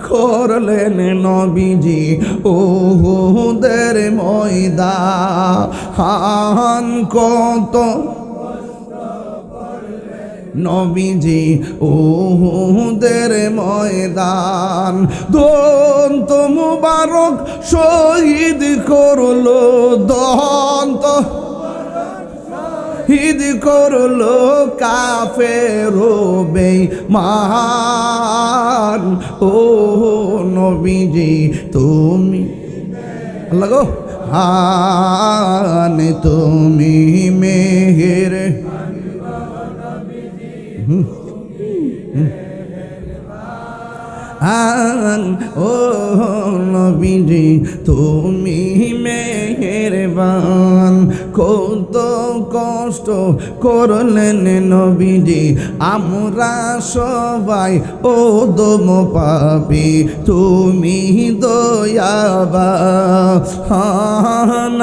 করলেন নবীজি উহুদের ময়দান কত নবীজি উহুদের ময়দান দন্ত মুবারক শহীদ করলো দন্ত ঈদ করলো কাফেরো বেঈমান ও নবীজি তুমি আল্লাহ গো হান তুমি মেহের ও নবীজি তুমি মেহেরবান কত কষ্ট করলেন নবীজি আমরা সবাই ওদম পাপী তুমি দয়াবান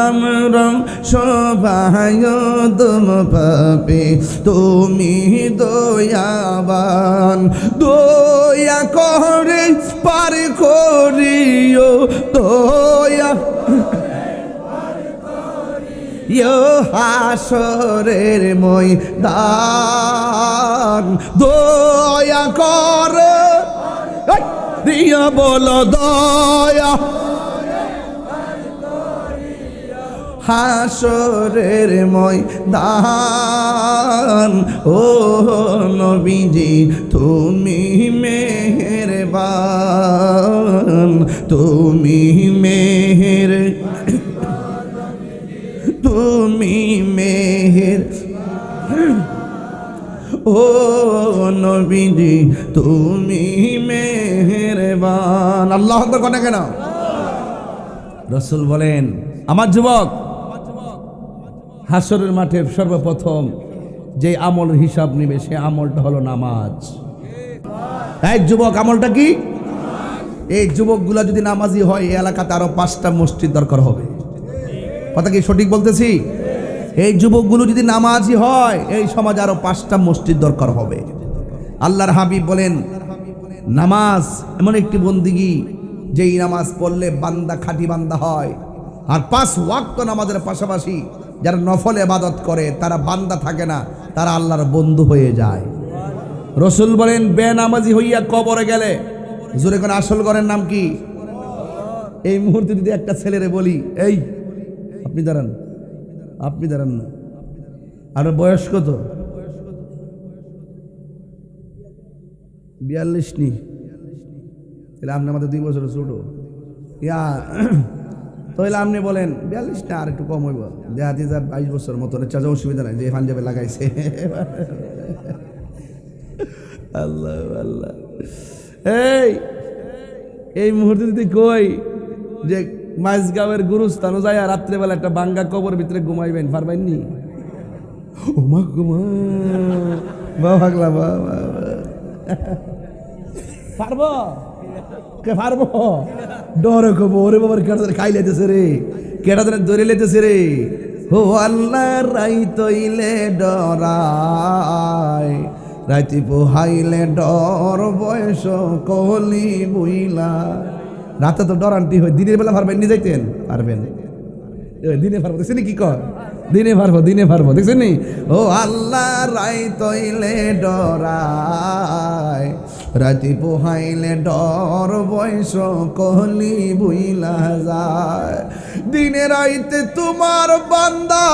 আমরা সবাই ওদম পাপী তুমি দয়াবান দয়া করে পার করিও দয়া হাসরের ময়দান দয়া করে রিয়া বলো দয়া হাসরের ময়দান ও নবীজি তুমি মেহেরবান তুমি মেহের তুমি মেহের ও নবীজি তুমি মেহেরবান আল্লাহু আকবার কোন কেন রাসূল বলেন আমার যুবক হাসরের মাঠে সর্বপ্রথম যে আমলের হিসাব নিবে সে আমলটা হলো নামাজ এই যুবক আমলটা কি এই যুবকগুলা যদি নামাজি হয় এই এলাকাতে আরো 5টা মসজিদ দরকার হবে কথা কি সঠিক বলতেছি এই যুবকগুলো যদি নামাজি হয় এই সমাজে আরো 5টা মসজিদ দরকার হবে আল্লাহর হাবিব বলেন নামাজ এমন একটি বন্দিগি যেই নামাজ পড়লে বান্দা খাঁটি বান্দা হয় আর 5 ওয়াক্ত নামাজের পাশাপাশি যারা নফল ইবাদত করে তারা বান্দা থাকে না তারা আল্লাহর বন্ধু হয়ে যায় রাসূল বলেন বেনামাজি হইয়া কবরে গেলে জোরে কোন আসল ঘরের নাম কি এই মুহূর্তে যদি একটা ছেলেরে বলি এই আপনি দাঁড়ান না আর বয়স কত 42 নি তাহলে আপনি আমাদের 2 বছর ছোট ইয়া তাহলে আপনি বলেন 42 না আর একটু কম হইব দেহাতি যা 22 বছর মতো চাচা অসুবিধা নাই যে পাঞ্জাবে লাগাইছে আল্লাহ আল্লাহ এই মুহূর্তে যদি কই যে মাইজগাঁওয়ের গুরুস্থানও যায় আর রাত্রেবেলা একটা বাঙ্গা কবর ভিতরে ঘুমাইবেন পারবেন নি ও মা ঘুমা বাবা বাবা পারবো কে পারবো ডরে কব ওরে বাবার কেটা খাই লেতেছে রে কেটা ধরে লেতেছে রে ও আল্লাহ রাই তৈলে ডরাই রাইতি পোহাইলে ডর বয়স কলি বুইলা রাতে তো ডরান্তি হয় দিনের বেলা পারবেন নি যাইতেন পারবেন দিনে পারবো দেখছেন কি কর দিনে পারবো দেখছেন নি ও আল্লাহ রাই তৈলে ডরাই রাতি পোহাইলে ডর বয়স কলি বুইলা যায় দিনে রাইতে তোমার বান্দা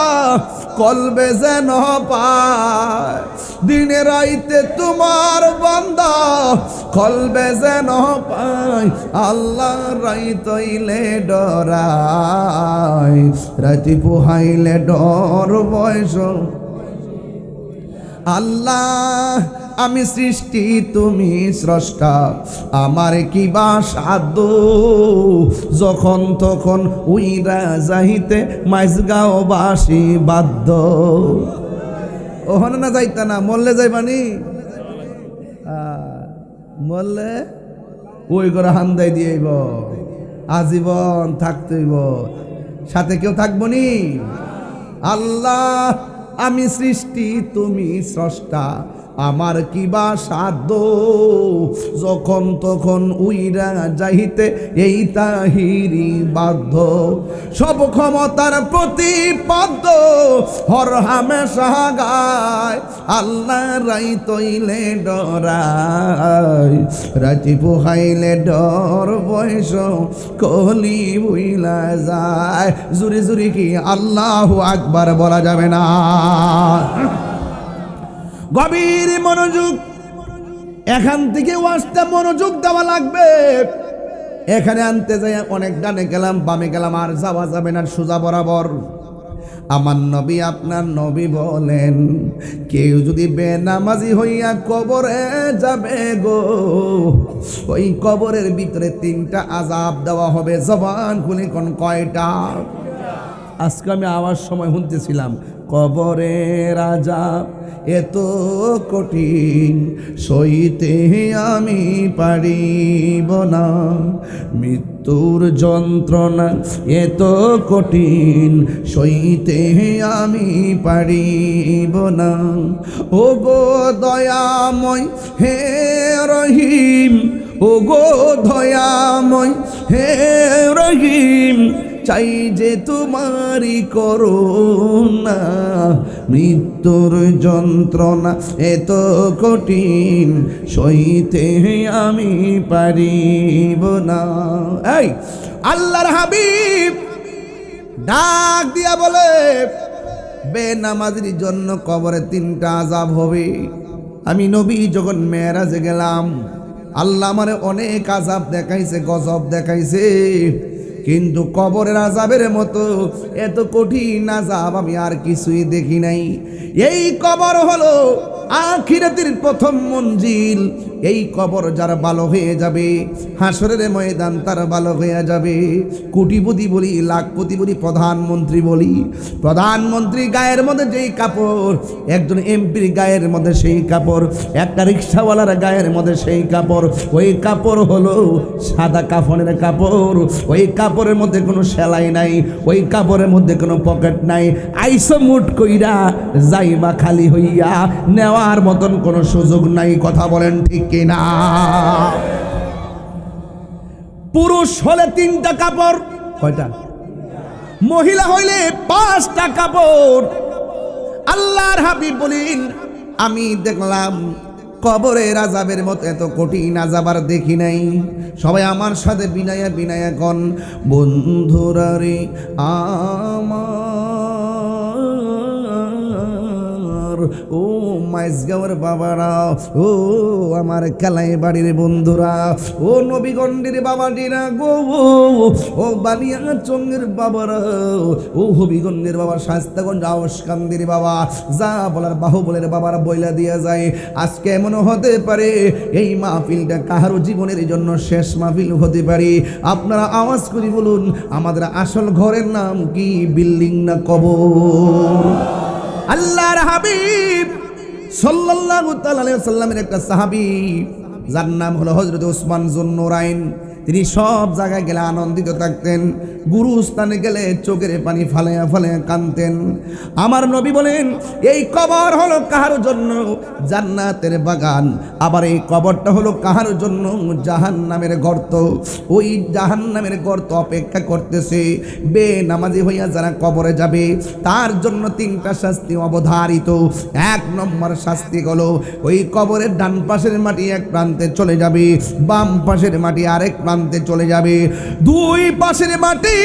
কলবে যেন পায়, দিনে রাইতে তোমার বান্দা কলবে যেন পায়। আল্লাহ রাইতইলে ডরায়, রাতি পোহাইলে ডর বয়স। আল্লাহ আমি সৃষ্টি তুমি স্রষ্টা, আমার কি বা সাধ্য যখন তখন উইরা যাইতে মাইজগাঁও বাসি বাধ্য। ওখানে না যাইতা না, মরলে যাইবানি, মরলে ওই করে হান্দাই দিয়েইব, আজীবন থাকতেইব, সাথে কেউ থাকবো নি। আল্লাহ আমি সৃষ্টি তুমি স্রষ্টা, আমার কিবা সাধ্য যখন তখন উইরা যাইতে এই তাহিরি বাধ্য। সব ক্ষমতার প্রতিপাদ্য হর হামেশা গায়, আল্লাহ রাইতইলে ডরায়, রাতি পোহাইলে ডর বয়স কলি বুইলা যায়। জুরি জুরি কি আল্লাহু আকবার বলা যাবে না? গভীর মনোযোগ, এখান থেকে ওয়াজটা মনোযোগ দেওয়া লাগবে। এখানে আনতে যাই অনেক ডানে গেলাম, বামে গেলাম, আর যাওয়া যাবে না সোজা বরাবর। আমার নবী আপনার নবী বলেন, কেউ যদি বেনামাজি হইয়া কবরে যাবে গো, ওই কবরের ভিতরে 3টা আযাব দেওয়া হবে। জবান খুলে কোন কয়টা? আজকে আমি আওয়াজ সময় শুনতেছিলাম, কবরের আযাব এত কঠিন সইতে আমি পারিব না, মৃত্যুর যন্ত্রণা এত কঠিন সইতে আমি পারিব না। ও গো দয়াময় হে রহিম, ও গো দয়াময় হে রহিম, চাই যে তোমারই করুণা, মৃত্যুর যন্ত্রণা এত কঠিন সইতে আমি পারিব না। এই আল্লাহর হাবিব ডাক দিয়া বলে, বেনামাজির জন্য কবরে 3টা আযাব হবে। আমি নবী যখন মেরাজে গেলাম, আল্লাহ আমারে অনেক আযাব দেখাইছে, গজব দেখাইছে, কিন্তু কবরের আযাবের মতো এত কঠিন আযাব আমি আর কিছুই দেখি নাই। এই কবর হলো আখিরাতের প্রথম মঞ্জিল। এই কবর যার ভালো হয়ে যাবে, হাসরের ময়দান তার ভালো হয়ে যাবে। কোটিপতি বলি, লাখপতি বলি, প্রধানমন্ত্রী বলি, প্রধানমন্ত্রী গায়ের মধ্যে যেই কাপড়, একজন এমপির গায়ের মধ্যে সেই কাপড়, একটা রিক্সাওয়ালার গায়ের মধ্যে সেই কাপড়, ওই কাপড় হলো সাদা কাফনের কাপড়। ওই কাপড়ের মধ্যে কোনো সেলাই নাই, ওই কাপড়ের মধ্যে কোনো পকেট নাই। আইসো মুট কইরা যাইবা খালি হইয়া, নেওয়ার মতন কোনো সুযোগ নাই। কথা বলেন ঠিক কিনা? পুরুষ হলে 3টা কাপড়, কয়টা? মহিলা হইলে 5টা কাপড়। আল্লাহর হাবিব বলেন, আমি দেখলাম কবরের আযাবের মতো এত কঠিন আযাব আর দেখি নাই। সবাই আমার সাথে বিনায়া বিনায়া কন, বন্ধুরা রে আমার, ও মাইজগাঁওয়ের বাবারা, ও আমার কালাই বাড়ির বন্ধুরা, ও নবীগঞ্জের বাবাটিরা গো, ও বানিয়াচঙ্গের বাবারা, ও হবিগঞ্জের বাবা, শাস্তাগঞ্জ আওসকান্দির বাবা, যা বলার বাহুবলের বাবারা বইলা দিয়া যায়। আজকে এমন হতে পারে এই মাহফিলটা কারো জীবনের জন্য শেষ মাহফিল হতে পারে। আপনারা আওয়াজ করে বলুন, আমাদের আসল ঘরের নাম কি, বিল্ডিং না কবর? আল্লাহর হাবিব সাল্লাল্লাহু তাআলা আলাইহি ওয়াসাল্লামের একটা সাহাবী, যার নাম হলো হযরত উসমান যুন্নুরাইন, তিনি সব জায়গায় গেলে আনন্দিত থাকতেন, গুরুস্থানে গেলে চোখের পানি ফালাইয়া ফালাইয়া কাঁদতেন। আমার নবী বলেন, এই কবর হলো কাহার জন্য জান্নাতের বাগান, আবার এই কবরটা হলো কাহার জন্য জাহান্নামের গর্ত। ওই জাহান্নামের গর্ত অপেক্ষা করতেছে বেনামাজি হইয়া যারা কবরে যাবে, তার জন্য 3টা শাস্তি অবধারিত। 1 নম্বর শাস্তি হলো, ওই কবরের ডান পাশের মাটি এক প্রান্তে চলে যাবে, বাম পাশের মাটি আরেক প্রান্তে চলে যাবে। 2 পাশের মাটি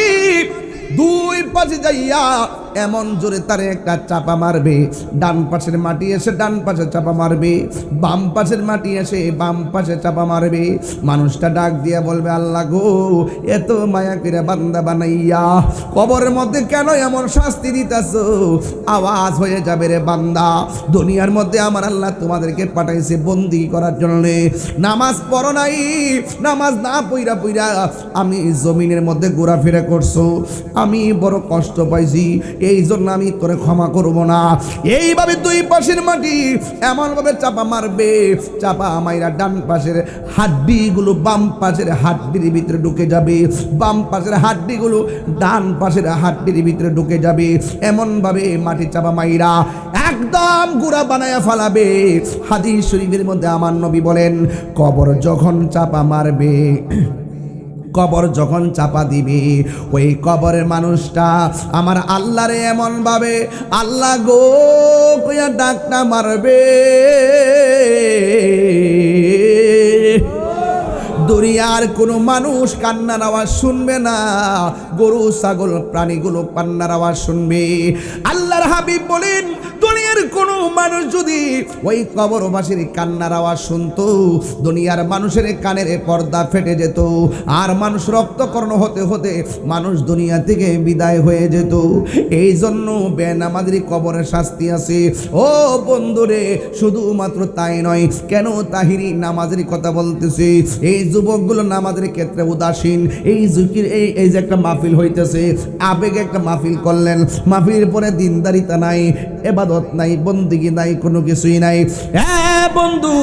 দুই পাশে যাইয়া এমন জোরে তারে একটা চাপা মারবে, ডান পাশের মাটি এসে ডান পাশে চাপা মারবে, বাম পাশের মাটি এসে বাম পাশে চাপা মারবে। মানুষটা ডাক দিয়া বলবে, আল্লাহ গো, এত মায়া করে বান্দা বানাইয়া কবরের মধ্যে কেন এমন শাস্তি দিতেছো? আওয়াজ হয়ে যাবে, রে বান্দা, দুনিয়ার মধ্যে আমার আল্লাহ তোমাদেরকে পাঠাইছে বন্দি করার জন্য। নামাজ পড়ো নাই, নামাজ না পইরা পইরা আমি জমিনের মধ্যে ঘোরাফেরা করছো, আমি বড় কষ্ট পাইছি, এই জন্য আমি তোরে ক্ষমা করব না। এইভাবে দুই পাশের মাটি এমন ভাবে চাপা মারবে, চাপা মাইরা ডান পাশের হাড্ডিগুলো বাম পাশের হাড্ডির ভিতরে ঢুকে যাবে, বাম পাশের হাড্ডিগুলো ডান পাশের হাড্ডির ভিতরে ঢুকে যাবে। এমন ভাবে মাটি চাপা মাইরা একদম গুড়া বানায়া ফালাবে। হাদিস শরীফের মধ্যে আমার নবী বলেন, কবর যখন চাপা মারবে, কবর যখন চাপা দিবে, ওই কবরের মানুষটা আমার আল্লাহরে এমন ভাবে আল্লাহ গো কইয়া ডাকটা মারবে, দুনিয়ার কোনো মানুষ কান্নার আওয়াজ শুনবে না, গরু ছাগল প্রাণীগুলো কান্নার আওয়াজ শুনবে। আল্লাহর হাবিব বলেন, দুনিয়ার কোনো মানুষ যদি ওই কবরবাসীর কান্নার আওয়াজ শুনতো, দুনিয়ার মানুষের কানের পর্দা ফেটে যেত, আর মানুষ রক্তকর্ণ হতে হতে মানুষ দুনিয়া থেকে বিদায় হয়ে যেত। এই জন্য বেনামাজির কবরের শাস্তি আছে। ও বন্ধুরে, শুধুমাত্র তাই নয়, কেন তাহিরি নামাজের কথা বলতেছি? এই যুবকগুলো নামাজের ক্ষেত্রে উদাসীন। এই জিকির এই যে একটা মাহফিল হইতেছে, আবেগে একটা মাহফিল করলেন, মাহফিলের পরে দিনদারিতা নাই, ইবাদত নাই, বন্দেগী নাই, কোনো কিছুই নাই। হ্যাঁ বন্ধু,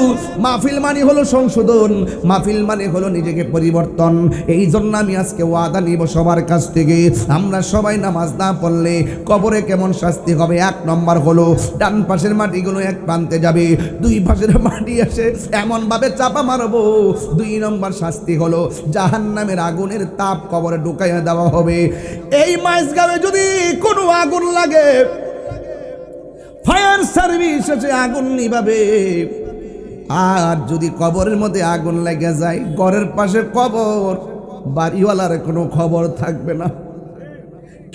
মাহফিল মানে হলো সংশোধন, মাহফিল মানে হলো নিজেকে পরিবর্তন। এই জন্য আমি আজকে ওয়াদা নিব সবার কাছ থেকে, আমরা সবাই নামাজ না পড়লে কবরে কেমন শাস্তি হবে। এক নম্বর হলো ডান পাশের মাটিগুলো এক প্রান্তে যাবে, দুই পাশের মাটি আসে এমন ভাবে চাপা মারবো। দুই নম্বর শাস্তি হলো জাহান্নামের আগুনের তাপ কবরে ঢুকাইয়া দেওয়া হবে। এই মাঝগাঁয়ে যদি কোনো আগুন লাগে, ফায়ার সার্ভিস এসে আগুন নিভাবে। আর যদি কবরের মধ্যে আগুন লেগে যায়, ঘরের পাশে কবর, বাড়িওয়ালার কোনো খবর থাকবে না,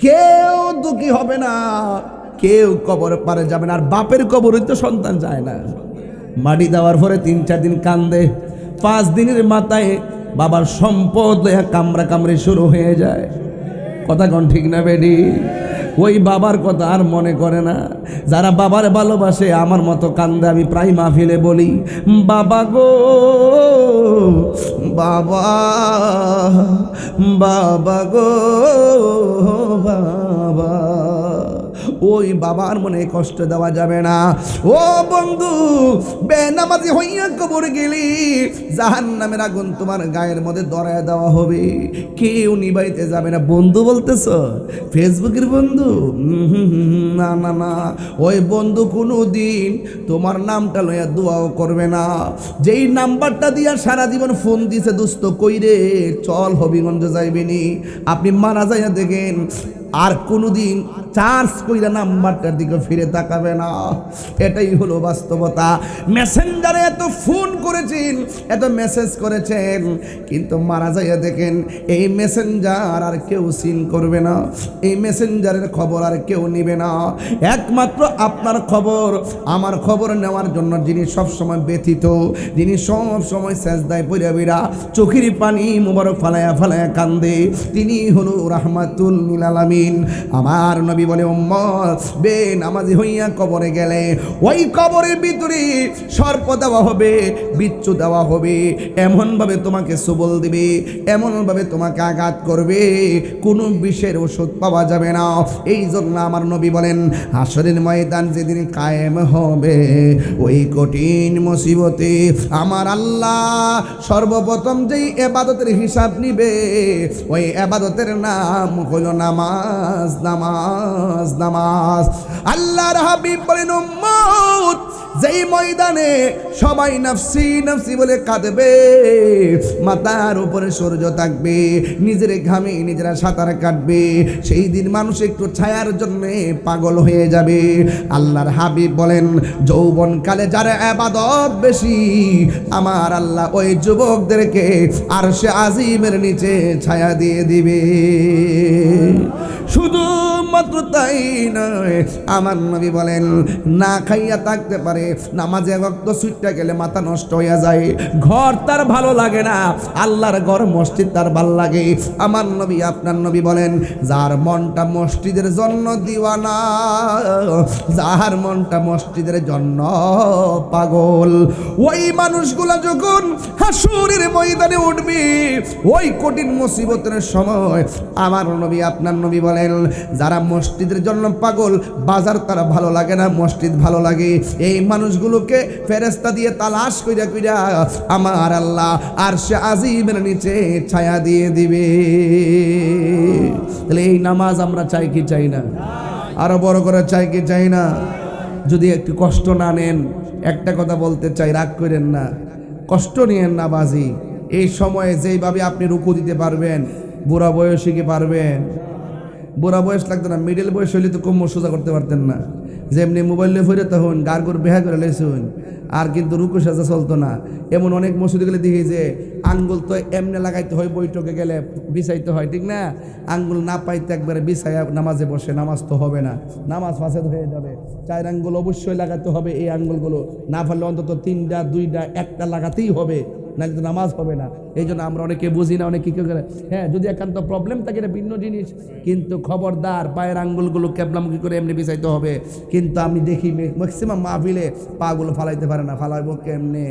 কেউ দুঃখী হবে না, কেউ কবর পারে যাবে না। আর বাপের কবরে তো সন্তান যায় না, মাটি দেওয়ার পরে 3-4 দিন কান্দে, 5 দিনের মাথায় বাবার সম্পদ কামড়া কামড়ে শুরু হয়ে যায়। কথা কোন ঠিক না বেডি? ওই বাবার কথা আর মনে করে না। যারা বাবার ভালোবাসে আমার মতো কান্দে, আমি প্রায় মাহফিলে বলি, বাবা গো বাবা, বাবা গো বাবা। ওই বাবার মনে কষ্ট দেওয়া যাবে না। ও বন্ধু, বেনামাজি হইয়া কবর গেলি, জাহান্নামের আগুন তোমার গায়ের মধ্যে ধরায় দেওয়া হবে, কেউ নিবাইতে যাবে না। বন্ধু বলতেছ? ফেসবুকের বন্ধু? না না না, ওই বন্ধু কোনো দিন তোমার নামটা লইয়া দোয়াও করবে না। যেই নাম্বারটা দিয়া সারা জীবন ফোন দিছে, দোস্ত কইরে চল হবিগঞ্জ যাইবেনি, আপনি মারা যাইয়া দেখেন আর কোনোদিন চার্জ কইরা নাম্বারটার দিকে ফিরে তাকাবে না। এটাই হলো বাস্তবতা। মেসেঞ্জারে এত ফোন করেছেন, এত মেসেজ করেছেন, কিন্তু মারা যাইয়া দেখেন এই মেসেঞ্জার আর কেউ সিন করবে না, এই মেসেঞ্জারের খবর আর কেউ নিবে না। একমাত্র আপনার খবর, আমার খবর নেওয়ার জন্য যিনি সবসময় ব্যথিত, যিনি সব সময় সেজদায় পড়ে বিরা চোখের পানি মুবারক ফালায়া ফালায়া কান্দে, তিনি হলো রাহমাতুল লিল আলামিন। আমার নবী বলে, উম্মত বেনামাজি হইয়া কবরে গেলে ওই কবরের ভিতরে সর্প দেওয়া হবে, বিচ্ছু দেওয়া হবে, এমন ভাবে তোমাকে সবল দিবে, এমন ভাবে তোমাকে আঘাত করবে, কোনো বিষের ওষুধ পাওয়া যাবে না। এই জন্য আমার নবী বলেন, হাসরের ময়দান যেদিন কায়েম হবে, ওই কঠিন মুসিবতে আমার আল্লাহ সর্বপ্রথম যেই ইবাদতের হিসাব নিবে, ওই ইবাদতের নাম হলো নামাজ, নামাজ, নামাজ। আল্লাহর হাবিব বলেন, উম্মত যেই ময়দানে সবাই নাফসি নাফসি বলে কাঁদবে, মাথার উপরে সূর্য থাকবে, নিজের ঘামে নিজেরা সাঁতার কাটবে, সেই দিন মানুষ একটু ছায়ার জন্য পাগল হয়ে যাবে। আল্লাহর হাবিব বলেন, যৌবনকালে যার ইবাদত বেশি, আমার আল্লাহ ওই যুবকদেরকে আরশে আজিমের নিচে ছায়া দিয়ে দিবে। শুধুমাত্র তাই নয়, আমার নবী বলেন, না খাইয়া থাকতে পারে, নামাজে ওয়াক্ত ছুটতে গেলে মাথা নষ্ট হইয়া যায়, ঘর তার ভালো লাগে না, আল্লাহর ঘর মসজিদ তার ভালো লাগে। আমার নবী আপনার নবী বলেন, যার মনটা মসজিদের জন্য দিওয়ানা, যার মনটা মসজিদের জন্য পাগল, ওই মানুষগুলা যখন হাসুরের ময়দানে উঠবে, ওই কঠিন মুসিবতের সময় আমার নবী আপনার নবী বলেন, যারা মসজিদের জন্য পাগল, বাজার তারা ভালো লাগে না, মসজিদ ভালো লাগে, এই মানুষগুলোকে ফেরেশতা দিয়ে তালাশ কইরা কইরা আমার আল্লাহ আরশে আজিমের নিচে ছায়া দিয়ে দিবে। তাহলে এই নামাজ আমরা চাই কি চাই না? আরো বড় করে চাই কি চাই না? যদি একটু কষ্ট না নেন, একটা কথা বলতে চাই, রাগ করেন না, কষ্ট নিয়েন না বাজি। এই সময়ে যেইভাবে আপনি রুকু দিতে পারবেন, বুড়া বয়সে কি পারবেন? বুড়া বয়স লাগতো না, মিডল বয়স হইলে তো কোমর সোজা করতে পারতেন না, যেমনি মোবাইলে ফিরে তখন গারগুর বেহা করে লেছুন, আর কিন্তু রুকু সাজা চলতো না। এমন অনেক মসজিদে গেলে দেখি যে আঙ্গুল তো এমনি লাগাইতে হয়, বৈঠকে গেলে বিছাইতে হয়, ঠিক না? আঙ্গুল না পাইতে একবারে বিছাইয়া নামাজে বসে, নামাজ তো হবে না, নামাজ ফাসাদ হয়ে যাবে। 4 আঙ্গুল অবশ্যই লাগাতে হবে, এই আঙ্গুলগুলো না পারলে অন্তত 3টা 2টা 1টা লাগাতেই হবে, না কিন্তু নামাজ হবে না। এই জন্য আমরা অনেকে বুঝি না, অনেকে কী করে, হ্যাঁ যদি একান্ত প্রবলেম থাকে এটা ভিন্ন জিনিস, কিন্তু খবরদার পায়ের আঙ্গুলগুলো কেবলামুখী করে এমনি বিছাইতে হবে। কিন্তু আমি দেখি ম্যাক্সিমাম মাহফিলে পাগুলো ফালাইতে পারে না, ফালাইব কেমনে?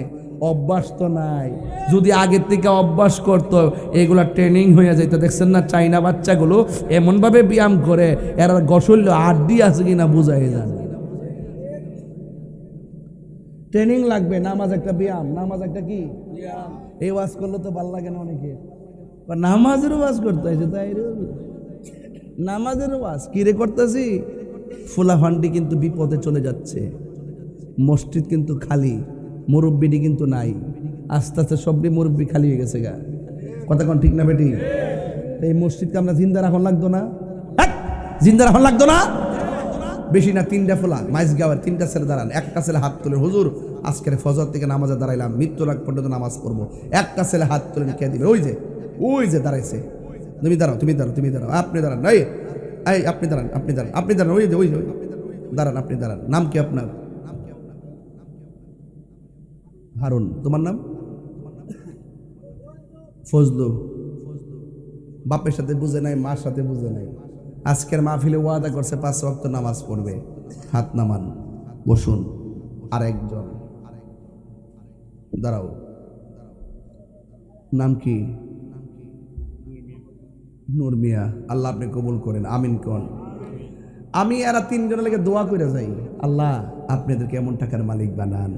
অভ্যাস তো নাই। যদি আগের থেকে অভ্যাস করতো, এগুলা ট্রেনিং হয়ে যেত। দেখছেন না চাইনা বাচ্চাগুলো এমনভাবে ব্যায়াম করে, এরা গসল্য আড্ডি আছে কিনা বুঝাই যান। ট্রেনিং লাগবে, নামাজ একটা ব্যায়াম, নামাজ একটা কি এই ওয়াজ করলে তো ভালো লাগে না অনেকে, নামাজেরও ওয়াজ করতে হয়েছে, তাই নামাজেরও ওয়াজ কিরে করতেছি। ফুলাফান্ডি কিন্তু বিপদে চলে যাচ্ছে, মসজিদ কিন্তু খালি, মুরব্বিটি কিন্তু নাই, আস্তে আস্তে সবই মুরব্বি খালি হয়ে গেছে গা। কথা কোন ঠিক না বেটি? এই মসজিদকে আমরা জিন্দা রাখন লাগতো না, জিন্দা রাখন লাগতো না। বেশি না 3টা ফোলা মাইজগাঁওয়ের 3টা ছেলে দাঁড়ান, একটা ছেলে হাত তুলে, হুজুর আজকের ফজর থেকে নামাজে দাঁড়াইলাম, মৃত্যুর আগ পর্যন্ত নামাজ পড়বো। একটা ছেলে হাত তুলে কে দিবে? ওই যে দাঁড়াইছে, তুমি দাঁড়াও, তুমি দাঁড়াও, তুমি দাঁড়াও, আপনি দাঁড়ান, এই আপনি দাঁড়ান, আপনি দাঁড়ান, আপনি দাঁড়ান, ওই যে দাঁড়ান, আপনি দাঁড়ান। নাম কি আপনার? হারুন। তোমার নাম? ফজলু। বাপের সাথে বুঝে নাই, মার সাথে বুঝে নাই। আজকের মাহফিলে ওয়াদা করছে 5 ওয়াক্ত নামাজ পড়বে। হাত নামান, বসুন। আরেকজন দাঁড়াও, নাম কি? নূর মিয়া। আল্লাহ আপনি কবুল করেন, আমিন কোন। আমি এরা 3 জনের লেগে দোয়া করে যাই, আল্লাহ আপনাদেরকে এমন টাকার মালিক বানান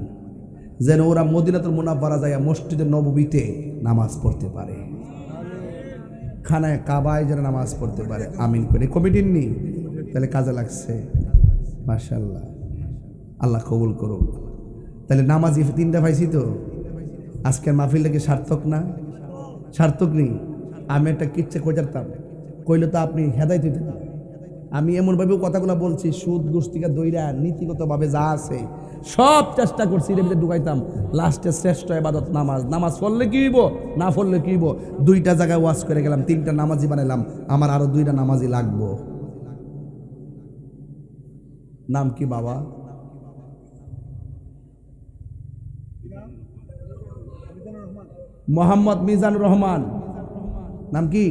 যেন ওরা মদিনাতুল মুনাওয়ারা যায় মসজিদে নববীতে নামাজ পড়তে পারে, খানায় কাবায় যেন নামাজ পড়তে পারে, আমিন করে। কমিটির নি তাহলে কাজে লাগছে, মাশাআল্লাহ, আল্লাহ কবুল করুক। তাহলে নামাজি 3টা পাইছি তো, আজকের মাহফিলটা কি সার্থক না? সার্থক নেই? আমি একটা কিচ্ছা কইতাম, কইলে তো আপনি হেদায়েত হইতেন। আমি এমনভাবে কথাগুলো বলছি, সুদ গোষ্ঠীকে দইরা নীতিগতভাবে যা আছে সব চেষ্টা করছি এর ভিতরে ঢুকাইতাম। লাস্টে শ্রেষ্ঠ ইবাদত নামাজ। নামাজ পড়লে কি হইব, না পড়লে কি হইব? 2টা জায়গায় ওয়াজ করে গেলাম, 3টা নামাজি বানাইলাম, আমার আরো 2টা নামাজি লাগবো। নাম কি বাবা? মোহাম্মদ মিজানুর রহমান। নাম কি?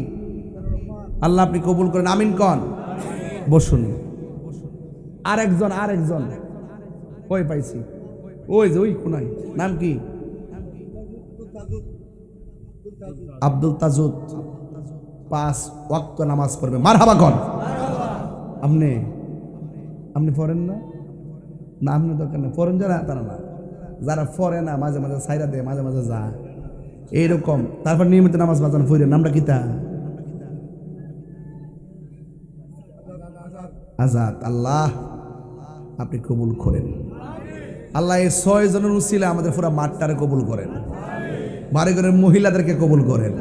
আল্লাহ আপনি কবুল করেন, আমিন কন। বসুন। আরেকজন ওই পাইছি, ওই যে ওই কোনায়। নাম কি? আব্দুল তাজুদ। 5 ওয়াক্ত নামাজ পড়বে, মারহাবা কন। আপনি পড়েন না? না আপনি দরকার নেই, পড়েন যারা তারা না, যারা পড়ে না মাঝে মাঝে সাইরা দেয়, মাঝে মাঝে যা এইরকম, তারপর নিয়মিত নামাজ বাজান পড়েন। নামটা কি? তা আজাদ। আল্লাহ আপনি কবুল করেন। আল্লাহ এই 6 জনের উসিলে আমাদের পুরো মাঠটারে কবুল করেন, বাড়িঘরের মহিলাদেরকে কবুল করেন।